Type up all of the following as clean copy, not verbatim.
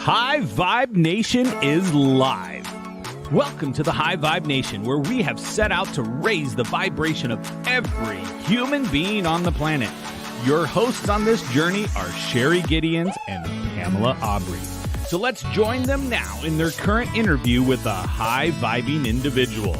High Vibe Nation is live. Welcome to the High Vibe Nation, where we have set out to raise the vibration of every human being on the planet. Your hosts on this journey are Sherry Gideons and Pamela Aubrey. So let's join them now in their current interview with a high-vibing individual.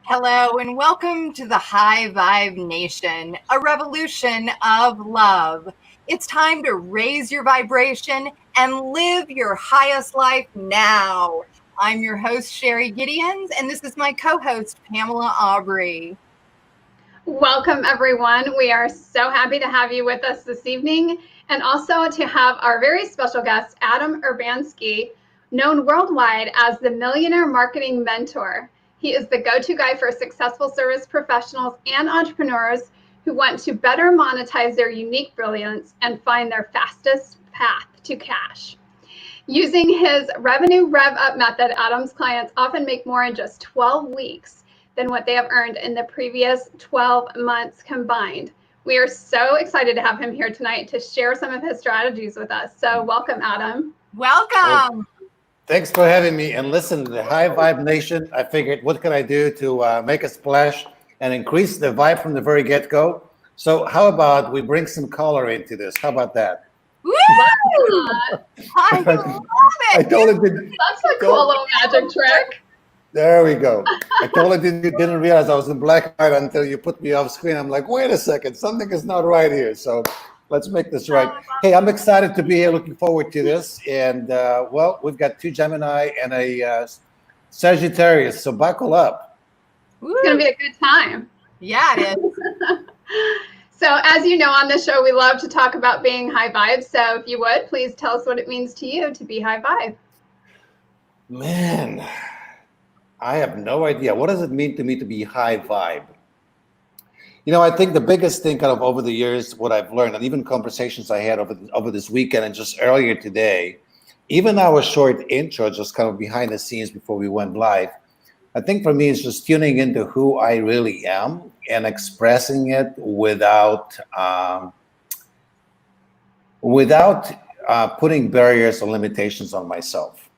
Hello and welcome to the High Vibe Nation, a revolution of love. It's time to raise your vibration and live your highest life now. I'm your host, Sherry Gideons, and this is my co-host, Pamela Aubrey. Welcome, everyone. We are so happy to have you with us this evening, and also to have our very special guest, Adam Urbanski, known worldwide as the Millionaire Marketing Mentor. He is the go-to guy for successful service professionals and entrepreneurs who want to better monetize their unique brilliance and find their fastest path to cash. Using his Revenue RevUp method, Adam's clients often make more in just 12 weeks than what they have earned in the previous 12 months combined. We are so excited to have him here tonight to share some of his strategies with us. So welcome, Adam. Welcome. Thanks for having me. And listen, the High Vibe Nation, I figured, what can I do to make a splash and increase the vibe from the very get-go? So how about we bring some color into this? How about that? Woo! I love it. I totally did. That's a cool little magic trick. There we go. I totally didn't realize I was in black and white until you put me off screen. I'm like, wait a second, something is not right here. So let's make this right. Hey, I'm excited to be here. Looking forward to this. And well, we've got two Gemini and a Sagittarius. So buckle up. It's going to be a good time. Yeah, it is. So as you know, on this show, we love to talk about being high vibe. So if you would, please tell us what it means to you to be high vibe. Man, I have no idea. What does it mean to me to be high vibe? You know, I think the biggest thing kind of over the years, what I've learned, and even conversations I had over this weekend and just earlier today, even our short intro, just kind of behind the scenes before we went live, I think for me it's just tuning into who I really am and expressing it without putting barriers or limitations on myself.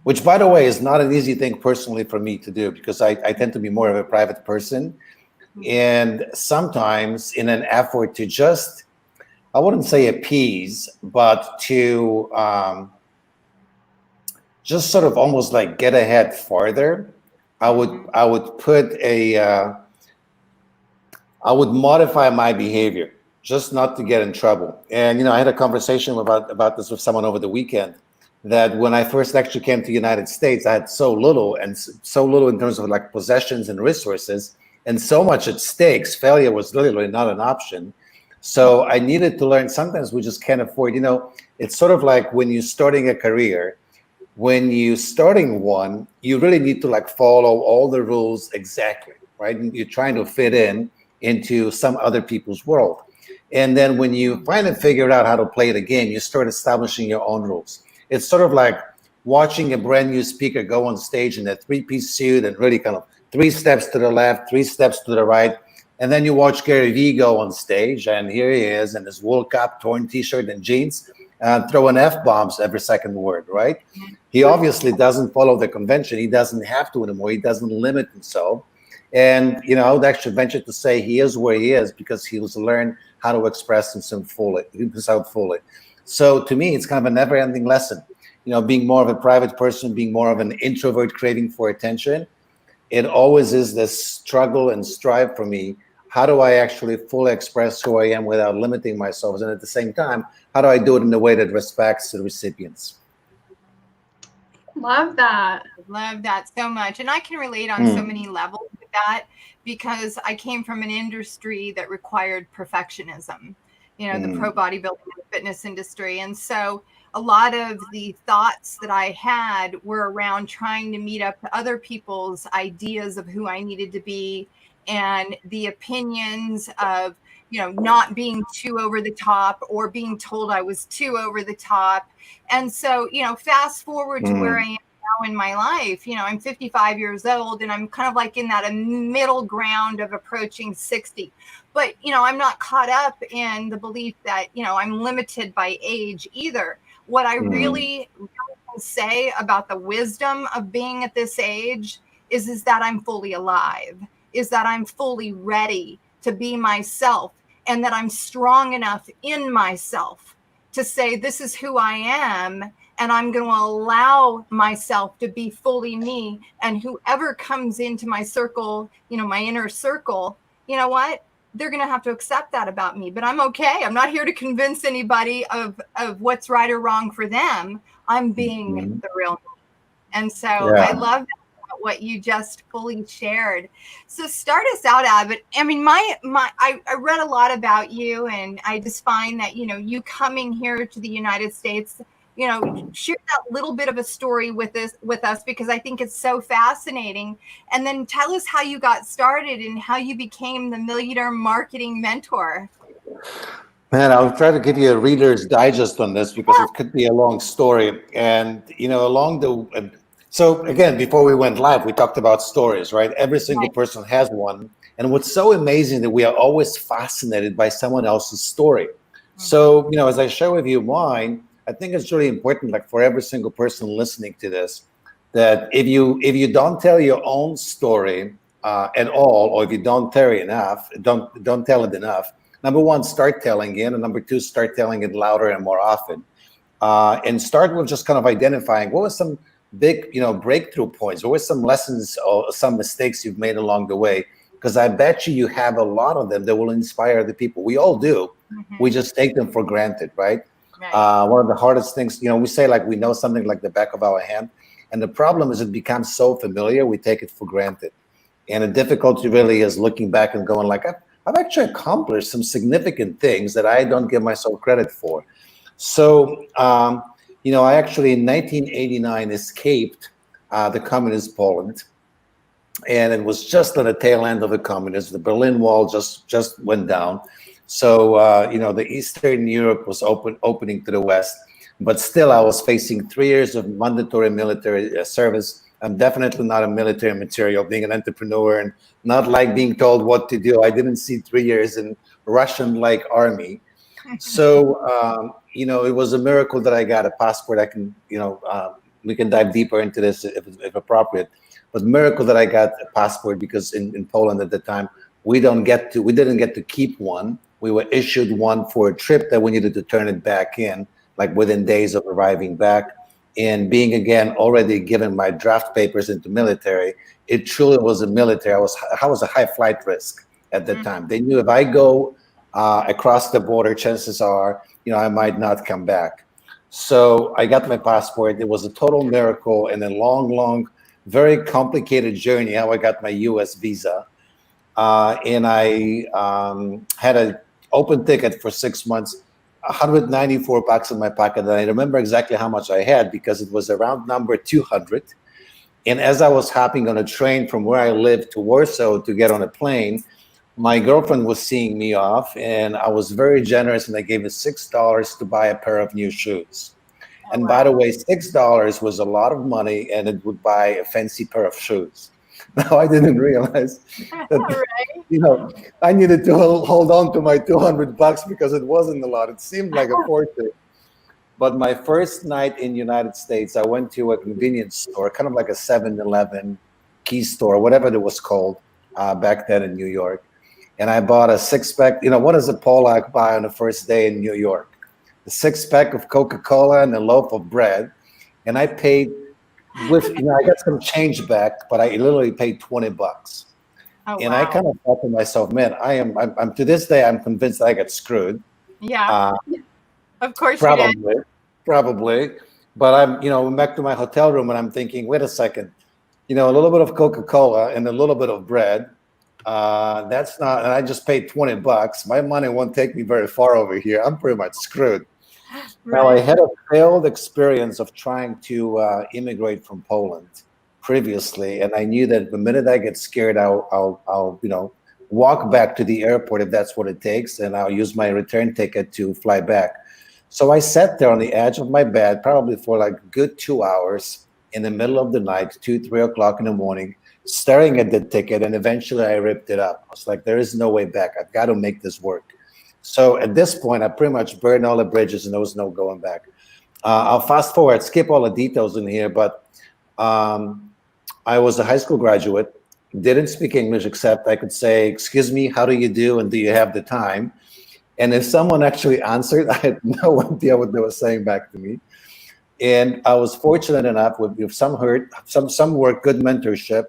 Which, by the way, is not an easy thing personally for me to do because I tend to be more of a private person. And sometimes in an effort to just, I wouldn't say appease, but to just sort of almost like get ahead farther, I would put I would modify my behavior just not to get in trouble. And, you know, I had a conversation about this with someone over the weekend, that when I first actually came to the United States, I had so little in terms of like possessions and resources, and so much at stakes. Failure was literally not an option. So I needed to learn, sometimes we just can't afford, you know, it's sort of like when you're starting a career, when you're starting one, you really need to like follow all the rules exactly, right? And you're trying to fit into some other people's world. And then when you finally figure out how to play the game, you start establishing your own rules. It's sort of like watching a brand new speaker go on stage in a three-piece suit and really kind of 3 steps to the left, 3 steps to the right. And then you watch Gary Vee go on stage, and here he is in his World Cup torn t-shirt and jeans, throwing F-bombs every second word, right? He obviously doesn't follow the convention. He doesn't have to anymore. He doesn't limit himself. And, you know, I would actually venture to say he is where he is because he was learned how to express himself fully. So to me, it's kind of a never-ending lesson. You know, being more of a private person, being more of an introvert craving for attention, it always is this struggle and strive for me. How do I actually fully express who I am without limiting myself? And at the same time, how do I do it in a way that respects the recipients? Love that. Love that so much. And I can relate on so many levels with that because I came from an industry that required perfectionism, you know, the pro bodybuilding and fitness industry. And so a lot of the thoughts that I had were around trying to meet up to other people's ideas of who I needed to be and the opinions of, you know, not being too over the top or being told I was too over the top. And so, you know, fast forward to where I am now in my life. I'm 55 years old, and I'm kind of like in that middle ground of approaching 60. But, I'm not caught up in the belief that, I'm limited by age either. What I really can say about the wisdom of being at this age is that I'm fully alive, is that I'm fully ready to be myself, and that I'm strong enough in myself to say, this is who I am, and I'm going to allow myself to be fully me. And whoever comes into my circle, my inner circle, you know what? They're going to have to accept that about me, but I'm okay. I'm not here to convince anybody of what's right or wrong for them. I'm being the real me. And so I love what you just fully shared. So start us out, Abbott. I mean, I read a lot about you, and I just find that, you coming here to the United States, share that little bit of a story with us, because I think it's so fascinating. And then tell us how you got started and how you became the Millionaire Marketing Mentor. Man, I'll try to give you a Reader's Digest on this because it could be a long story. And, so again, before we went live, we talked about stories, right? Every single person has one. And what's so amazing that we are always fascinated by someone else's story. So, as I share with you mine, I think it's really important, like for every single person listening to this, that if you don't tell your own story at all, or if you don't tell it enough, don't tell it enough. Number one, start telling it, and number two, start telling it louder and more often. And start with just kind of identifying what was some big, breakthrough points, what were some lessons or some mistakes you've made along the way. Because I bet you have a lot of them that will inspire the people. We all do. We just take them for granted, right? One of the hardest things, we say like we know something like the back of our hand. And the problem is it becomes so familiar, we take it for granted. And the difficulty really is looking back and going like, I've actually accomplished some significant things that I don't give myself credit for. So, I actually in 1989 escaped the communist Poland. And it was just on the tail end of the communism. The Berlin Wall just went down. So, the Eastern Europe was opening to the West. But still, I was facing 3 years of mandatory military service. I'm definitely not a military material, being an entrepreneur and not like being told what to do. I didn't see 3 years in Russian-like army. So, it was a miracle that I got a passport. I can, we can dive deeper into this if appropriate. But miracle that I got a passport, because in Poland at the time, we didn't get to keep one. We were issued one for a trip that we needed to turn it back in, like within days of arriving back. And being, again, already given my draft papers into military, it truly was a military. I was a high flight risk at the time. They knew if I go across the border, chances are, I might not come back. So I got my passport. It was a total miracle and a long, very complicated journey how I got my U.S. visa. And I had an open ticket for 6 months, $194 in my pocket. And I remember exactly how much I had because it was around number 200. And as I was hopping on a train from where I lived to Warsaw to get on a plane, my girlfriend was seeing me off, and I was very generous, and I gave her $6 to buy a pair of new shoes. And by the way, $6 was a lot of money, and it would buy a fancy pair of shoes. Now, I didn't realize that, I needed to hold on to my $200 because it wasn't a lot. It seemed like a fortune. But my first night in the United States, I went to a convenience store, kind of like a 7-Eleven key store, whatever it was called back then in New York. And I bought a six-pack. What does a Polak buy on the first day in New York? A six-pack of Coca-Cola and a loaf of bread. And I paid with, I got some change back, but I literally paid $20. Oh, and wow. I kind of thought to myself, man, I'm to this day, I'm convinced I got screwed. Yeah. Of course probably, you did. Probably. But I'm, back to my hotel room and I'm thinking, wait a second, a little bit of Coca-Cola and a little bit of bread. That's not, and I just paid $20. My money won't take me very far over here. I'm pretty much screwed. Right. Now, I had a failed experience of trying to immigrate from Poland previously, and I knew that the minute I get scared, I'll walk back to the airport if that's what it takes, and I'll use my return ticket to fly back. So I sat there on the edge of my bed, probably for like a good 2 hours, in the middle of the night, 2, 3 o'clock in the morning, staring at the ticket, and eventually I ripped it up. I was like, there is no way back. I've got to make this work. So at this point, I pretty much burned all the bridges and there was no going back. I'll fast forward, skip all the details in here, but I was a high school graduate, didn't speak English except I could say, excuse me, how do you do, and do you have the time? And if someone actually answered, I had no idea what they were saying back to me. And I was fortunate enough with some work, good mentorship,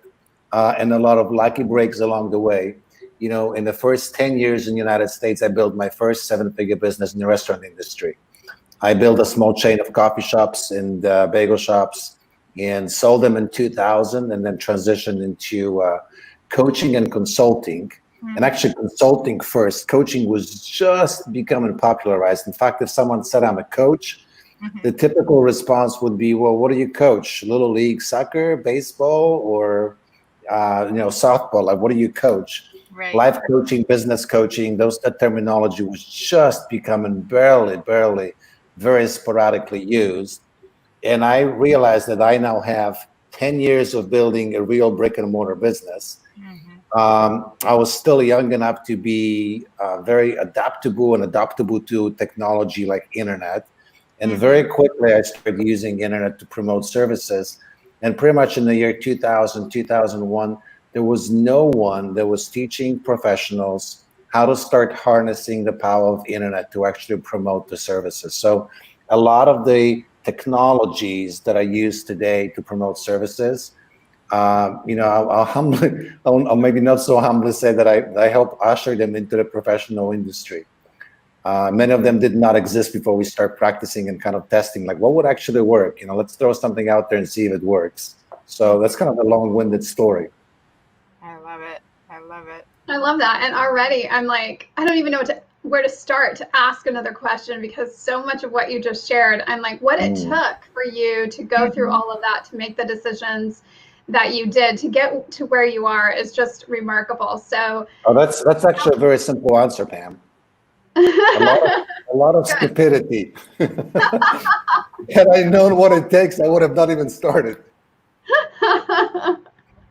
and a lot of lucky breaks along the way. You know, in the first 10 years in the United States, I built my first 7-figure business in the restaurant industry. I built a small chain of coffee shops and bagel shops and sold them in 2000, and then transitioned into coaching and consulting. And actually consulting first. Coaching was just becoming popularized. In fact, if someone said I'm a coach, the typical response would be, well, what do you coach? Little league soccer, baseball, or softball? Like, what do you coach? Right. Life coaching, business coaching, that terminology was just becoming barely, very sporadically used. And I realized that I now have 10 years of building a real brick and mortar business. I was still young enough to be very adaptable to technology like internet. And very quickly, I started using internet to promote services. And pretty much in the year 2000, 2001, there was no one that was teaching professionals how to start harnessing the power of internet to actually promote the services. So a lot of the technologies that I use today to promote services, I'll maybe not so humbly say that I help usher them into the professional industry. Many of them did not exist before we start practicing and kind of testing, like what would actually work? Let's throw something out there and see if it works. So that's kind of a long-winded story. I love it. I love it. I love that. And already I'm like, I don't even know where to start to ask another question, because so much of what you just shared, I'm like, what it took for you to go through all of that, to make the decisions that you did to get to where you are is just remarkable. So that's actually a very simple answer, Pam. A lot of stupidity. Had I known what it takes, I would have not even started.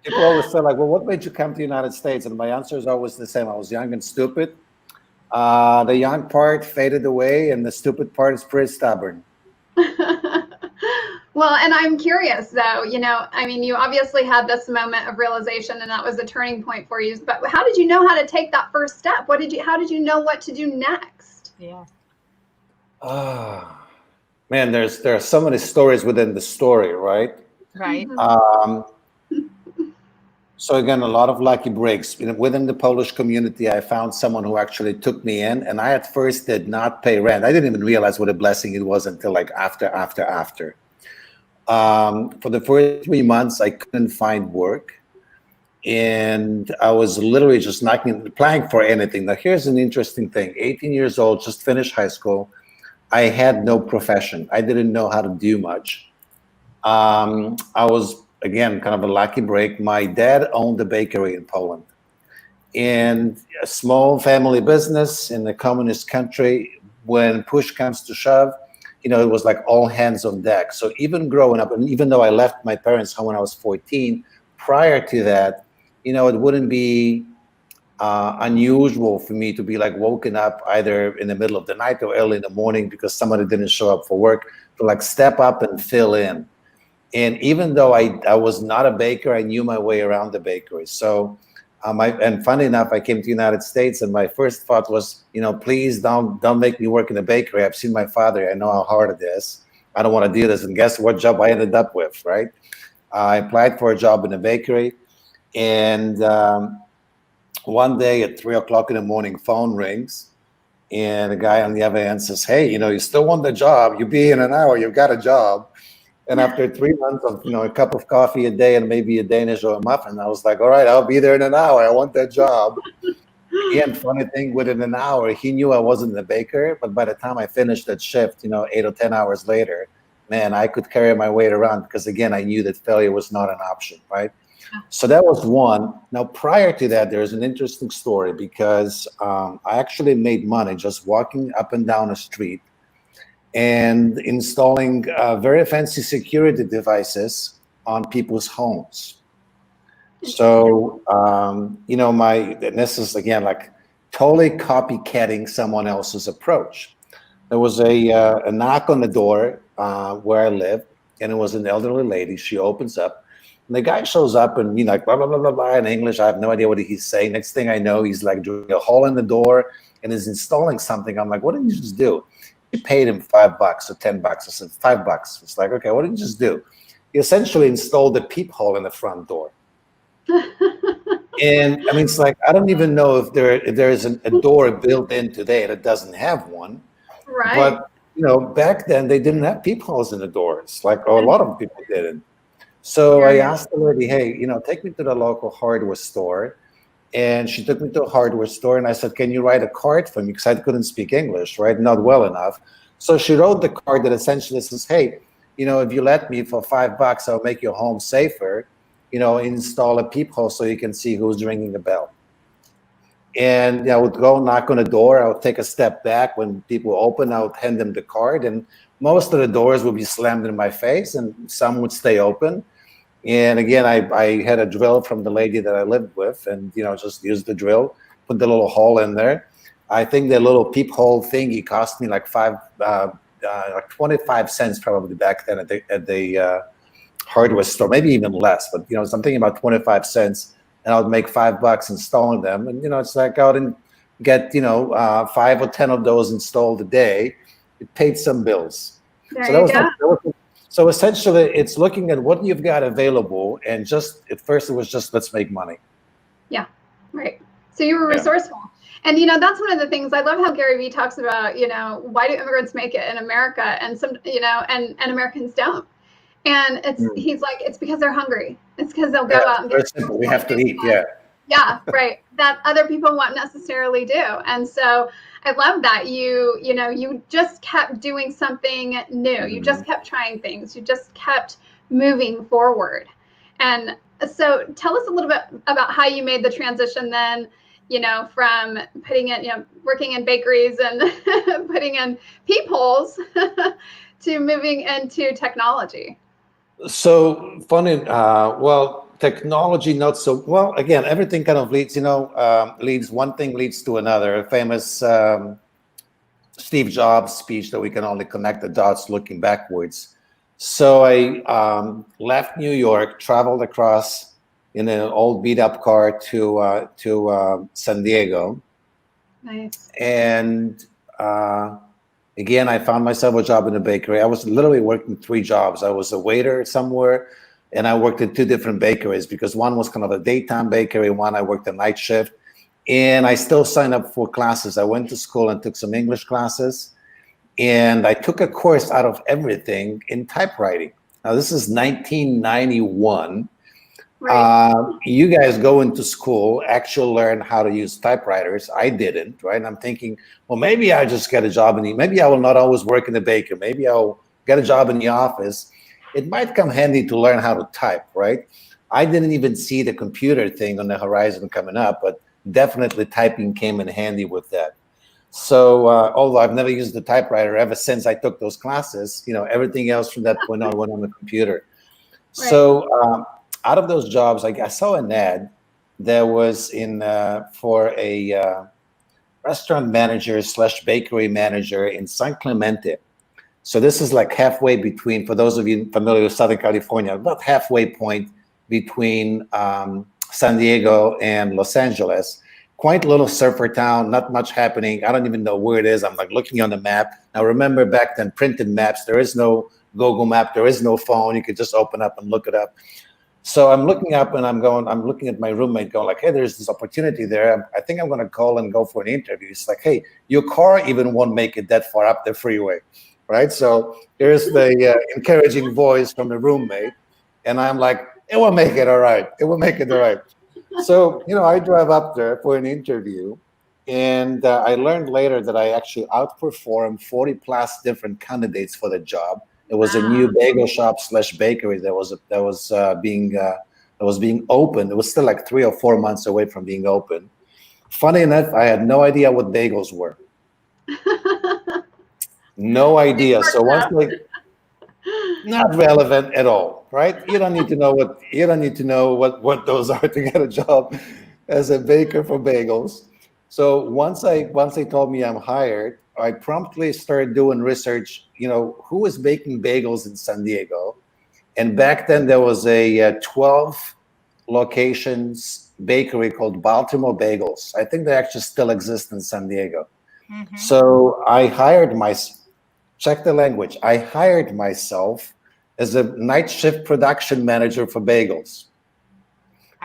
People always say, like, well, what made you come to the United States? And my answer is always the same. I was young and stupid. The young part faded away, and the stupid part is pretty stubborn. Well, and I'm curious, though, you obviously had this moment of realization, and that was a turning point for you. But how did you know how to take that first step? How did you know what to do next? Yeah. Man, there are so many stories within the story, right? Right. So again, a lot of lucky breaks. Within the Polish community, I found someone who actually took me in, and I at first did not pay rent. I didn't even realize what a blessing it was until like after. For the first 3 months, I couldn't find work, and I was literally just applying for anything. Now, here's an interesting thing. 18 years old, just finished high school. I had no profession. I didn't know how to do much. I was, again, kind of a lucky break. My dad owned a bakery in Poland, and a small family business in a communist country. When push comes to shove, it was like all hands on deck. So even growing up, and even though I left my parents' home when I was 14, prior to that, it wouldn't be unusual for me to be like woken up either in the middle of the night or early in the morning because somebody didn't show up for work, to like step up and fill in. And even though I was not a baker, I knew my way around the bakery. So, and funny enough, I came to the United States, and my first thought was, please don't make me work in a bakery. I've seen my father. I know how hard it is. I don't want to do this. And guess what job I ended up with, right? I applied for a job in a bakery, and one day at 3 o'clock in the morning, phone rings, and a guy on the other end says, hey, you still want the job? You'll be in an hour. You've got a job. And after 3 months of, a cup of coffee a day and maybe a Danish or a muffin, I was like, all right, I'll be there in an hour. I want that job. And funny thing, within an hour, he knew I wasn't a baker. But by the time I finished that shift, 8 or 10 hours later, man, I could carry my weight around because, again, I knew that failure was not an option, right? So that was one. Now, prior to that, there's an interesting story because I actually made money just walking up and down a street and installing very fancy security devices on people's homes. So, and this is again like totally copycatting someone else's approach. There was a knock on the door where I live, and it was an elderly lady. She opens up, and the guy shows up, and like blah blah blah blah blah in English. I have no idea what he's saying. Next thing I know, he's like drilling a hole in the door and is installing something. I'm like, what did you just do? He paid him $5 or $10. I said $5. It's like, okay, what did you just do? He essentially installed a peephole in the front door. And I mean, it's like, I don't even know if there is a door built in today that doesn't have one. Right. But back then they didn't have peepholes in the doors, like a lot of people didn't. So I asked the lady, hey, take me to the local hardware store. And she took me to a hardware store, and I said, can you write a card for me? Because I couldn't speak English, right? Not well enough. So she wrote the card that essentially says, hey, if you let me for $5, I'll make your home safer. Install a peephole so you can see who's ringing the bell. And I would go knock on the door. I would take a step back. When people open, I would hand them the card. And most of the doors would be slammed in my face, and some would stay open. And again, I had a drill from the lady that I lived with, and just used the drill, put the little hole in there. I think the little peephole thingy cost me like 25 cents probably back then at the hardware store, maybe even less, but something about 25 cents, and I would make $5 installing them. And it's like I would get 5 or 10 of those installed a day. It paid some bills. So essentially, it's looking at what you've got available, and at first it was just let's make money. Yeah, right. So you were resourceful. And that's one of the things I love how Gary Vee talks about, why do immigrants make it in America and and Americans don't? And he's like, it's because they're hungry. It's because they'll go out and get simple. We have to eat, Yeah, right. That other people won't necessarily do. And so I love that you just kept doing something new. You just kept trying things. You just kept moving forward. And so tell us a little bit about how you made the transition then, from putting in, working in bakeries and putting in peepholes to moving into technology. So funny. Technology not so well. Again, everything kind of leads. One thing leads to another. A famous Steve Jobs speech that we can only connect the dots looking backwards. So I left New York, traveled across in an old beat up car to San Diego. Nice. And again, I found myself a job in a bakery. I was literally working 3 jobs. I was a waiter somewhere, and I worked at 2 different bakeries because one was kind of a daytime bakery, one I worked a night shift. And I still signed up for classes. I went to school and took some English classes, and I took a course out of everything in typewriting. Now, this is 1991. Right. You guys go into school, actually learn how to use typewriters. I didn't, right? And I'm thinking, well, maybe I'll just get a job maybe I will not always work in the bakery. Maybe I'll get a job in the office. It might come handy to learn how to type, right? I didn't even see the computer thing on the horizon coming up, but definitely typing came in handy with that. So although I've never used the typewriter ever since I took those classes, everything else from that point on went on the computer. Right. So out of those jobs, I saw an ad that was for a restaurant manager / bakery manager in San Clemente. So this is like halfway between, for those of you familiar with Southern California, about halfway point between San Diego and Los Angeles. Quite a little surfer town, not much happening. I don't even know where it is. I'm like looking on the map. Now remember back then, printed maps, there is no Google map, there is no phone. You could just open up and look it up. So I'm looking up and I'm looking at my roommate going like, hey, there's this opportunity there. I think I'm going to call and go for an interview. It's like, hey, your car even won't make it that far up the freeway, right? So there's the encouraging voice from the roommate. And I'm like, it will make it all right. It will make it all right. So, I drive up there for an interview. And I learned later that I actually outperformed 40 plus different candidates for the job. It was a new bagel shop / bakery that was being opened. It was still like 3 or 4 months away from being open. Funny enough, I had no idea what bagels were. No idea. So once not relevant at all, right? You don't need to know what those are to get a job as a baker for bagels. So once they told me I'm hired, I promptly started doing research. Who is baking bagels in San Diego? And back then there was a 12 locations bakery called Baltimore Bagels. I think they actually still exist in San Diego. Mm-hmm. So check the language. I hired myself as a night shift production manager for bagels.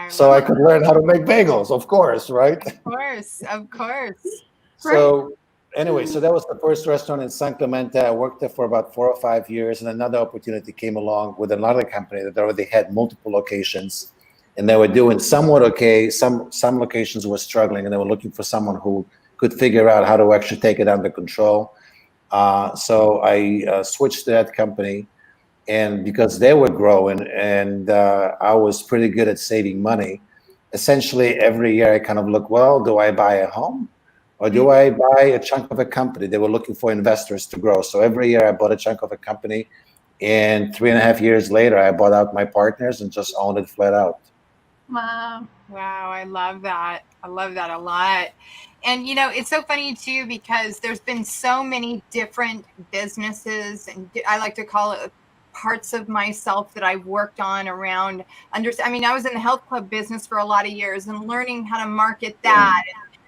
So I could learn how to make bagels, of course, right? Of course. So anyway, so that was the first restaurant in San Clemente. I worked there for about 4 or 5 years, and another opportunity came along with another company that already had multiple locations, and they were doing somewhat okay. Some locations were struggling, and they were looking for someone who could figure out how to actually take it under control. So I switched to that company, and because they were growing and I was pretty good at saving money, essentially every year I kind of look, well, do I buy a home or do I buy a chunk of a company? They were looking for investors to grow. So every year I bought a chunk of a company, and 3.5 years later, I bought out my partners and just owned it flat out. Wow. I love that. I love that a lot. And, it's so funny too, because there's been so many different businesses, and I like to call it parts of myself that I've worked on around I was in the health club business for a lot of years and learning how to market that.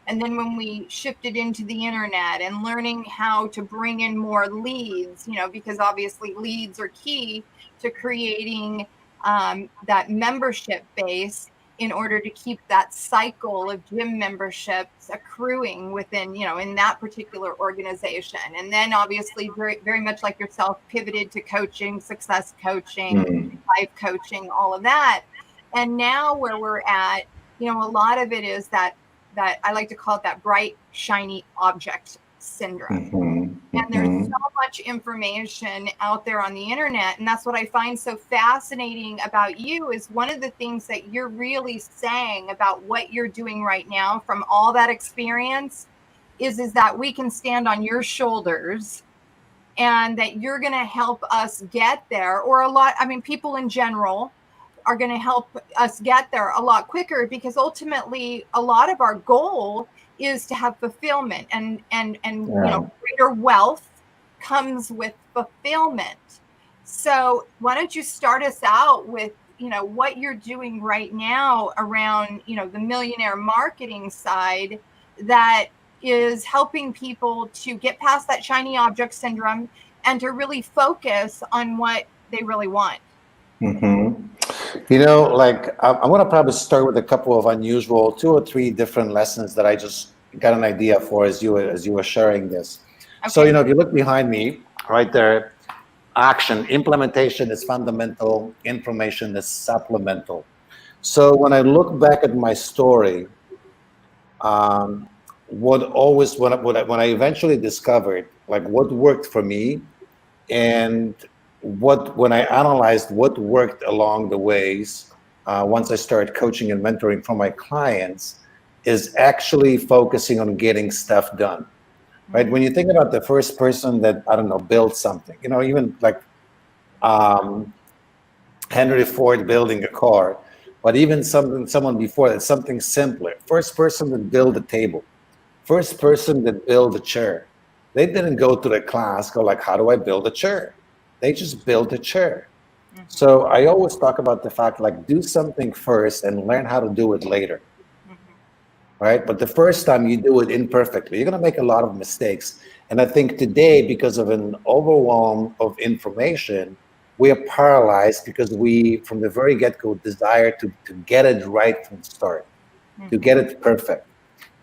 And then when we shifted into the internet and learning how to bring in more leads, because obviously leads are key to creating that membership base in order to keep that cycle of gym memberships accruing within, in that particular organization. And then obviously very, very much like yourself, pivoted to coaching, success coaching, life coaching, all of that. And now where we're at, a lot of it is that I like to call it that bright, shiny object syndrome. And there's so much information out there on the internet. And that's what I find so fascinating about you, is one of the things that you're really saying about what you're doing right now from all that experience is that we can stand on your shoulders and that you're going to help us get there, or people in general are going to help us get there a lot quicker, because ultimately a lot of our goal is to have fulfillment, and greater wealth comes with fulfillment. So why don't you start us out with what you're doing right now around the millionaire marketing side that is helping people to get past that shiny object syndrome and to really focus on what they really want. I want to probably start with a couple of unusual 2 or 3 different lessons that I just got an idea for as you were sharing this. Okay. So, if you look behind me right there, action, implementation is fundamental, information is supplemental. So when I look back at my story, when I eventually discovered like what worked for me, and when I analyzed what worked along the ways, once I started coaching and mentoring for my clients, is actually focusing on getting stuff done, right? When you think about the first person that, built something, even like Henry Ford building a car, but even someone before that, something simpler. First person that built a table, first person that built a chair. They didn't go to the class, go like, how do I build a chair? They just built a chair. So I always talk about the fact, like, do something first and learn how to do it later. Right? But the first time you do it imperfectly, you're going to make a lot of mistakes. And I think today, because of an overwhelm of information, we are paralyzed because we, from the very get-go, desire to get it right from the start, to get it perfect.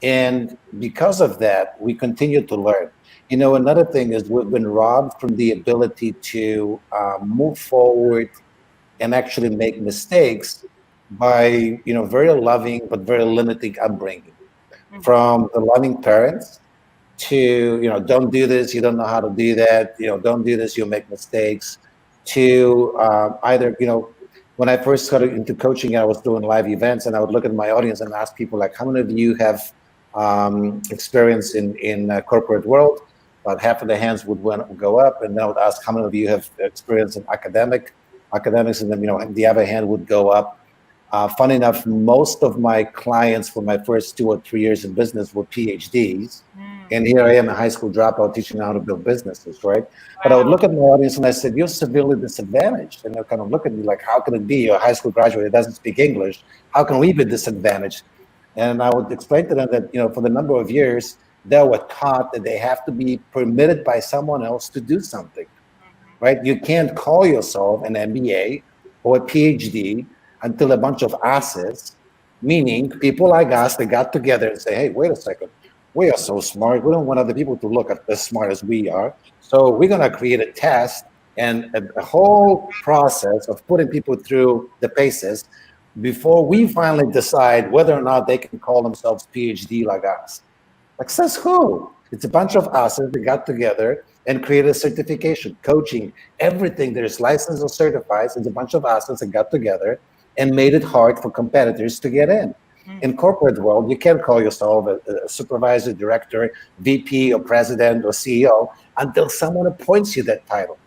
And because of that, we continue to learn. Another thing is we've been robbed from the ability to move forward and actually make mistakes by, very loving but very limiting upbringing. From the loving parents to, don't do this, you don't know how to do that, don't do this, you'll make mistakes, to either, when I first got into coaching, I was doing live events, and I would look at my audience and ask people like, how many of you have experience in corporate world? About half of the hands would go up, and then I would ask, how many of you have experience in academic academics, and then, the other hand would go up. Funny enough, most of my clients for my first 2 or 3 years in business were PhDs. And here I am, a high school dropout, teaching how to build businesses, right? Wow. But I would look at my audience and I said, you're severely disadvantaged. And they'll kind of look at me like, how can it be? You're a high school graduate that doesn't speak English. How can we be disadvantaged? And I would explain to them that, for the number of years, they were taught that they have to be permitted by someone else to do something, right? You can't call yourself an MBA or a PhD until a bunch of asses, meaning people like us, they got together and say, hey, wait a second. We are so smart. We don't want other people to look at as smart as we are. So we're going to create a test and a whole process of putting people through the paces before we finally decide whether or not they can call themselves PhD like us. Like, says who? It's a bunch of asses that got together and created a certification, coaching, everything. There's licensed or certified. It's a bunch of asses that got together and made it hard for competitors to get in. In corporate world, you can't call yourself a supervisor, director, VP, or president, or CEO until someone appoints you that title.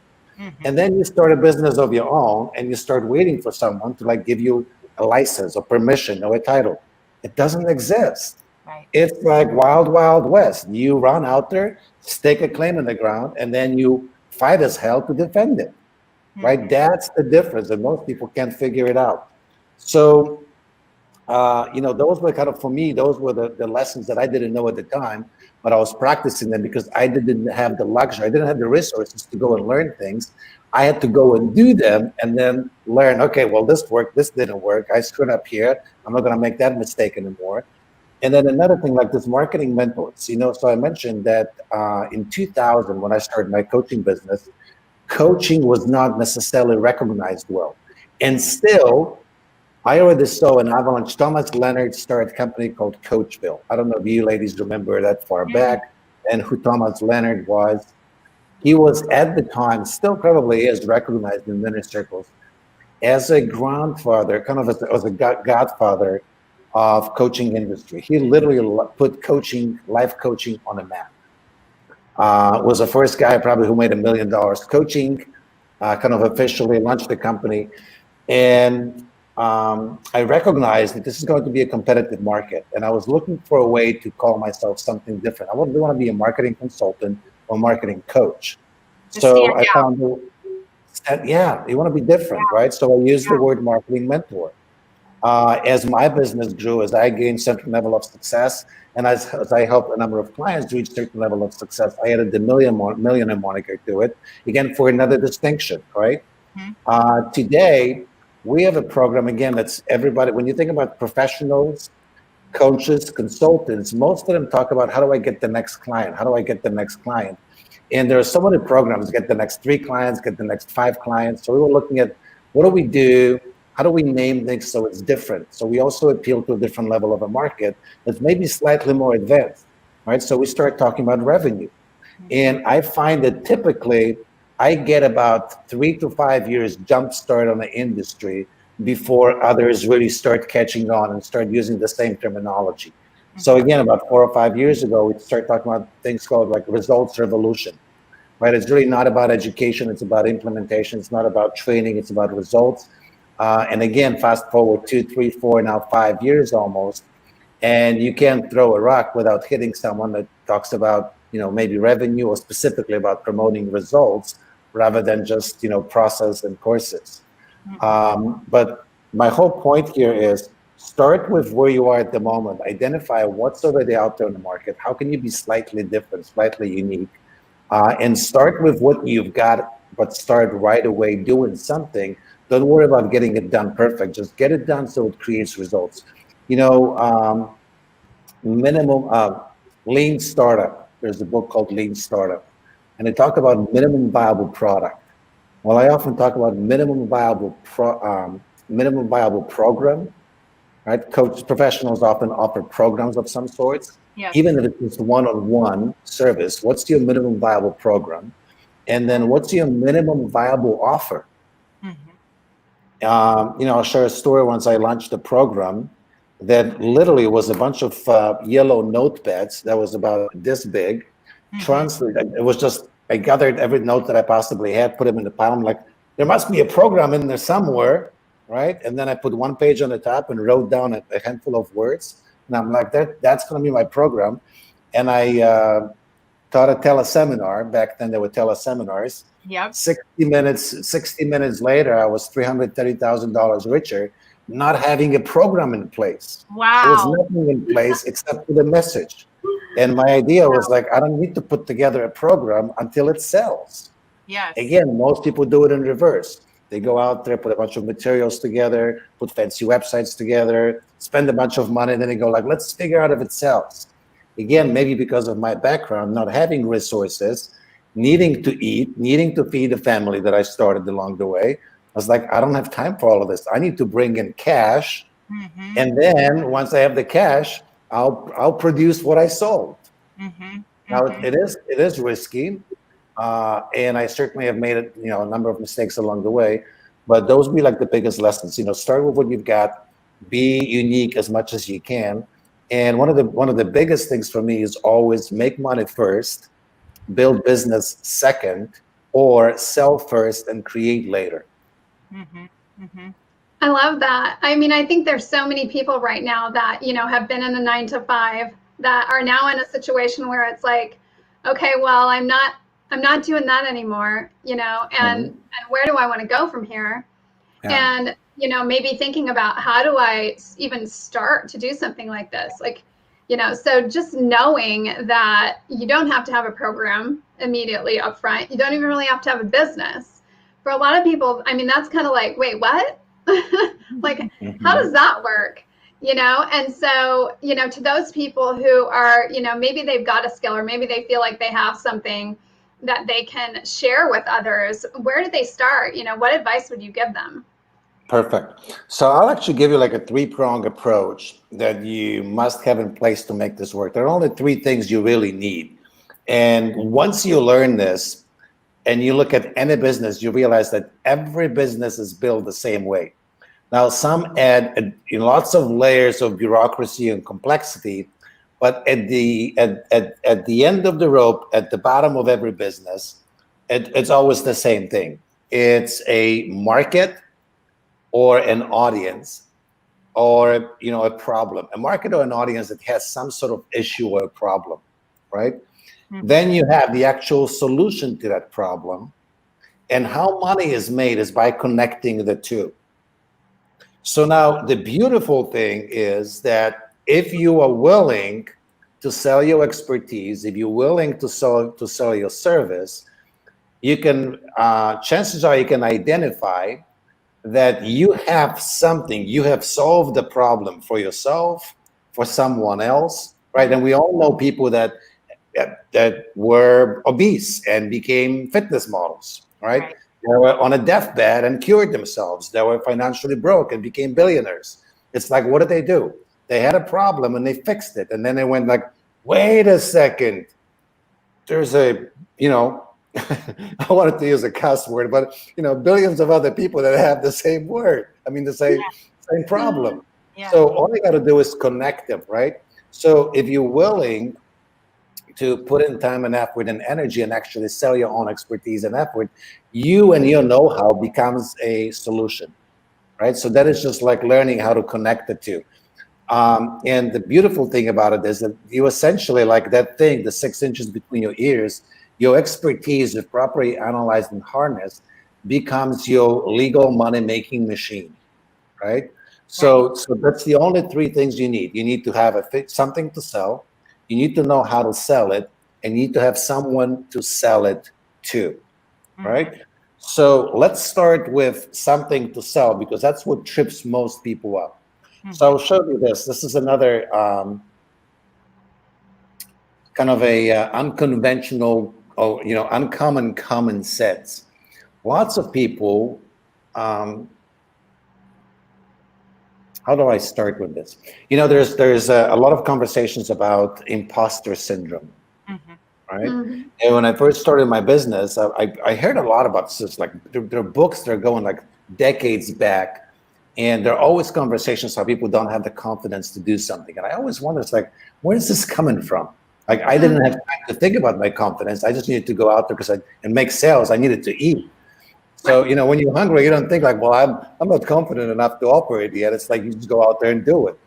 And then you start a business of your own, and you start waiting for someone to give you a license or permission or a title. It doesn't exist. Right. It's like wild, wild west. You run out there, stake a claim in the ground, and then you fight as hell to defend it. Right? That's the difference, and most people can't figure it out. So, those were kind of, for me, those were the lessons that I didn't know at the time, but I was practicing them because I didn't have the luxury. I didn't have the resources to go and learn things. I had to go and do them and then learn, okay, well, this worked, this didn't work. I screwed up here. I'm not going to make that mistake anymore. And then another thing, like this marketing mentors, so I mentioned that in 2000, when I started my coaching business, coaching was not necessarily recognized well. And still, I already saw an avalanche. Thomas Leonard started a company called Coachville. I don't know if you ladies remember that far back and who Thomas Leonard was. He was at the time, still probably is, recognized in many circles as a grandfather, kind of as a godfather of coaching industry. He literally put coaching, life coaching on a map. Was the first guy probably who made $1 million coaching, kind of officially launched the company. And I recognized that this is going to be a competitive market, and I was looking for a way to call myself something different. I wouldn't want to be a marketing consultant or marketing coach. So I found, you want to be different, right? So I used the word marketing mentor. As my business grew, as I gained certain level of success, and as I helped a number of clients reach certain level of success, I added the millionaire moniker to it, again, for another distinction, right? Today, we have a program, again, that's everybody, when you think about professionals, coaches, consultants, most of them talk about how do I get the next client? How do I get the next client? And there are so many programs, get the next 3 clients, get the next 5 clients. So we were looking at what do we do? How do we name things so it's different? So we also appeal to a different level of a market that's maybe slightly more advanced, right? So we start talking about revenue. And I find that typically I get about 3 to 5 years jump start on the industry before others really start catching on and start using the same terminology. So again, about 4 or 5 years ago, we started talking about things called like results revolution, right? It's really not about education. It's about implementation. It's not about training. It's about results. And again, fast forward 2, 3, 4, now 5 years almost, and you can't throw a rock without hitting someone that talks about, maybe revenue or specifically about promoting results rather than just, process and courses. But my whole point here is start with where you are at the moment. Identify what's already out there in the market. How can you be slightly different, slightly unique? And start with what you've got, but start right away doing something. Don't worry about getting it done perfect. Just get it done so it creates results. Lean Startup. There's a book called Lean Startup. And they talk about minimum viable product. Well, I often talk about minimum viable program, right? Coach professionals often offer programs of some sorts. Yes. Even if it's just one-on-one service, what's your minimum viable program? And then what's your minimum viable offer? I'll share a story. Once I launched a program that literally was a bunch of yellow notepads that was about this big. Translated. It was just, I gathered every note that I possibly had, put them in the pile. I'm like, there must be a program in there somewhere, right? And then I put one page on the top and wrote down a handful of words. And I'm like, that's going to be my program. And I taught a teleseminar. Back then, there were teleseminars. Yep. 60 minutes later, I was $330,000 richer, not having a program in place. Wow. There was nothing in place except for the message. And my idea was like, I don't need to put together a program until it sells. Yes. Again, most people do it in reverse. They go out there, put a bunch of materials together, put fancy websites together, spend a bunch of money, and then they go like, let's figure out if it sells. Again, maybe because of my background, not having resources, needing to eat, needing to feed the family that I started along the way. I was like, I don't have time for all of this. I need to bring in cash. Mm-hmm. And then once I have the cash, I'll produce what I sold. Mm-hmm. Now Mm-hmm. it is risky. And I certainly have made it, a number of mistakes along the way, but those would be like the biggest lessons. Start with what you've got, be unique as much as you can. And one of the biggest things for me is always make money first, build business second, or sell first and create later. Mm-hmm. Mm-hmm. I love that. I mean, I think there's so many people right now that, have been in a 9-to-5 that are now in a situation where it's like, okay, well, I'm not doing that anymore, and where do I want to go from here? Yeah. And, maybe thinking about how do I even start to do something like this? Like, so just knowing that you don't have to have a program immediately up front. You don't even really have to have a business. For a lot of people, I mean, that's kind of like, wait, what? Like, how does that work? And so, to those people who are, maybe they've got a skill or maybe they feel like they have something that they can share with others, where do they start? What advice would you give them? Perfect. So I'll actually give you like a three-pronged approach that you must have in place to make this work. There are only three things you really need. And once you learn this and you look at any business, you realize that every business is built the same way. Now, some add lots of layers of bureaucracy and complexity, but at the end of the rope, at the bottom of every business, it's always the same thing. It's a market or an audience or a problem. A market or an audience that has some sort of issue or a problem, right? Mm-hmm. Then you have the actual solution to that problem. And how money is made is by connecting the two. So now the beautiful thing is that if you are willing to sell your expertise, if you're willing to sell your service, you can, chances are you can identify that you have something, you have solved the problem for yourself, for someone else, right? And we all know people that were obese and became fitness models, right? They were on a deathbed and cured themselves. They were financially broke and became billionaires. It's like, what did they do? They had a problem and they fixed it. And then they went like, wait a second. There's a, I wanted to use a cuss word, but, billions of other people that have the same word. I mean, the same problem. Yeah. So all you got to do is connect them, right? So if you're willing to put in time and effort and energy and actually sell your own expertise and effort, you and your know-how becomes a solution, right? So that is just like learning how to connect the two. And the beautiful thing about it is that you essentially, like that thing, the 6 inches between your ears, your expertise, if properly analyzed and harnessed, becomes your legal money-making machine, right? So that's the only three things you need. You need to have something to sell, you need to know how to sell it, and you need to have someone to sell it to, right? So let's start with something to sell, because that's what trips most people up. So I'll show you this. This is another kind of a unconventional, uncommon common sense. Lots of people, how do I start with this? There's a lot of conversations about imposter syndrome, right? And when I first started my business, I heard a lot about this. Like there are books that are going like decades back, and there are always conversations how people don't have the confidence to do something. And I always wonder, it's like, where is this coming from? Like I didn't have time to think about my confidence. I just needed to go out there and make sales. I needed to eat. So, when you're hungry, you don't think like, well, I'm not confident enough to operate yet. It's like you just go out there and do it.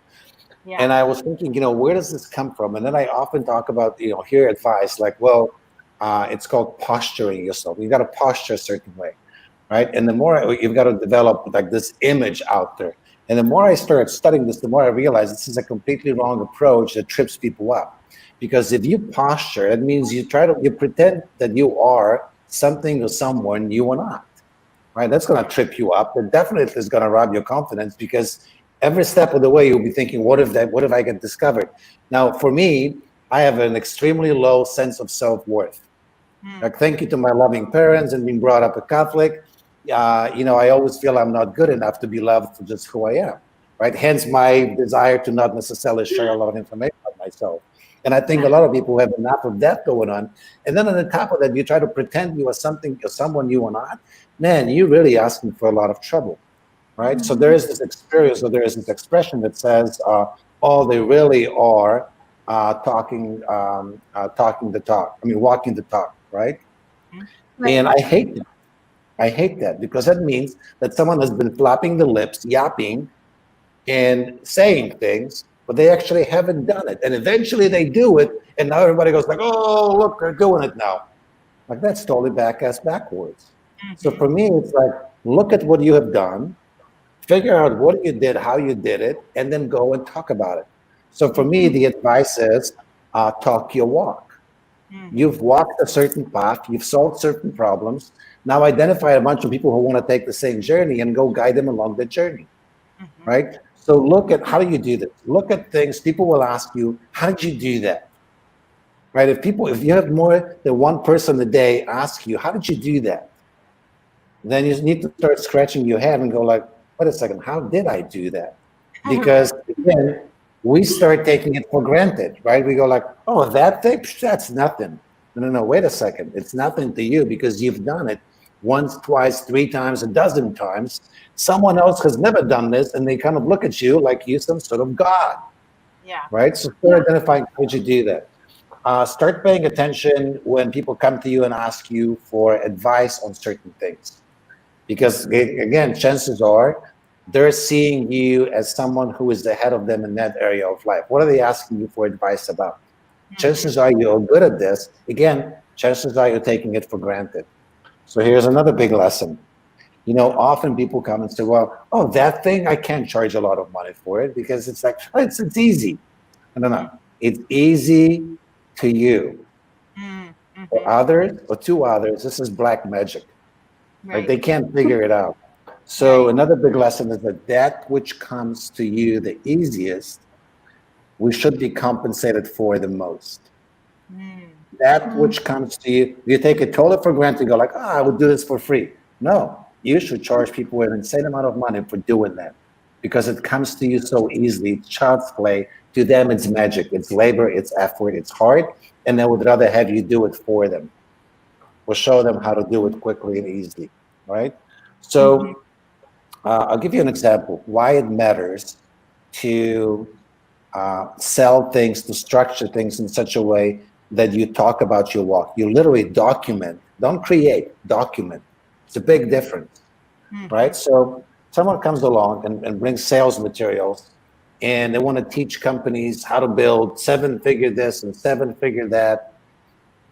Yeah. And I was thinking, where does this come from? And then I often talk about, hear advice like, well, it's called posturing yourself. You got to posture a certain way, right? And the more you've got to develop like this image out there. And the more I started studying this, the more I realized this is a completely wrong approach that trips people up. Because if you posture, it means you pretend that you are something or someone you are not, right? That's going to trip you up. It definitely is going to rob your confidence, because every step of the way you'll be thinking, what if I get discovered? Now, for me, I have an extremely low sense of self-worth. Like, thank you to my loving parents and being brought up a Catholic. I always feel I'm not good enough to be loved for just who I am, right? Hence my desire to not necessarily share a lot of information about myself. And I think a lot of people have enough of that going on. And then on the top of that, you try to pretend you are something or someone you are not. Man, you're really asking for a lot of trouble, right? So there is this experience, or there is this expression that says, "Oh, they really are talking the talk. I mean, walking the talk," right? And I hate that. I hate that, because that means that someone has been flapping the lips, yapping, and saying things, but they actually haven't done it. And eventually they do it, and now everybody goes like, "Oh, look, they're doing it now." Like, that's totally backwards. So for me, it's like, look at what you have done, figure out what you did, how you did it, and then go and talk about it. So for me, the advice is talk your walk. You've walked a certain path, you've solved certain problems. Now identify a bunch of people who want to take the same journey and go guide them along the journey, right? So look at, how do you do this? Look at things. People will ask you, how did you do that? Right? If you have more than one person a day ask you, how did you do that? Then you need to start scratching your head and go like, wait a second, how did I do that? Because again, we start taking it for granted, right? We go like, oh, that thing, that's nothing. No, wait a second. It's nothing to you because you've done it once, twice, 3 times, a dozen times. Someone else has never done this, and they kind of look at you like you're some sort of God. Yeah. Right? So start identifying how you do that. Start paying attention when people come to you and ask you for advice on certain things. Because again, chances are they're seeing you as someone who is ahead of them in that area of life. What are they asking you for advice about? Chances are you're good at this. Again, chances are you're taking it for granted. So here's another big lesson. Often people come and say, well, oh, that thing, I can't charge a lot of money for it because it's like, oh, it's easy. No. It's easy to you. For others, or to others, this is black magic. Right? They can't figure it out. So another big lesson is that which comes to you the easiest, we should be compensated for the most. That which comes to you, you take it totally for granted, go like, I would do this for free. No, you should charge people an insane amount of money for doing that, because it comes to you so easily. It's child's play. To them, it's magic. It's labor, it's effort, it's hard, and they would rather have you do it for them. We'll show them how to do it quickly and easily, right? So I'll give you an example why it matters to sell things, to structure things in such a way that you talk about your walk. You literally document, don't create, document. It's a big difference, right? So someone comes along and brings sales materials, and they want to teach companies how to build 7-figure this and 7-figure that,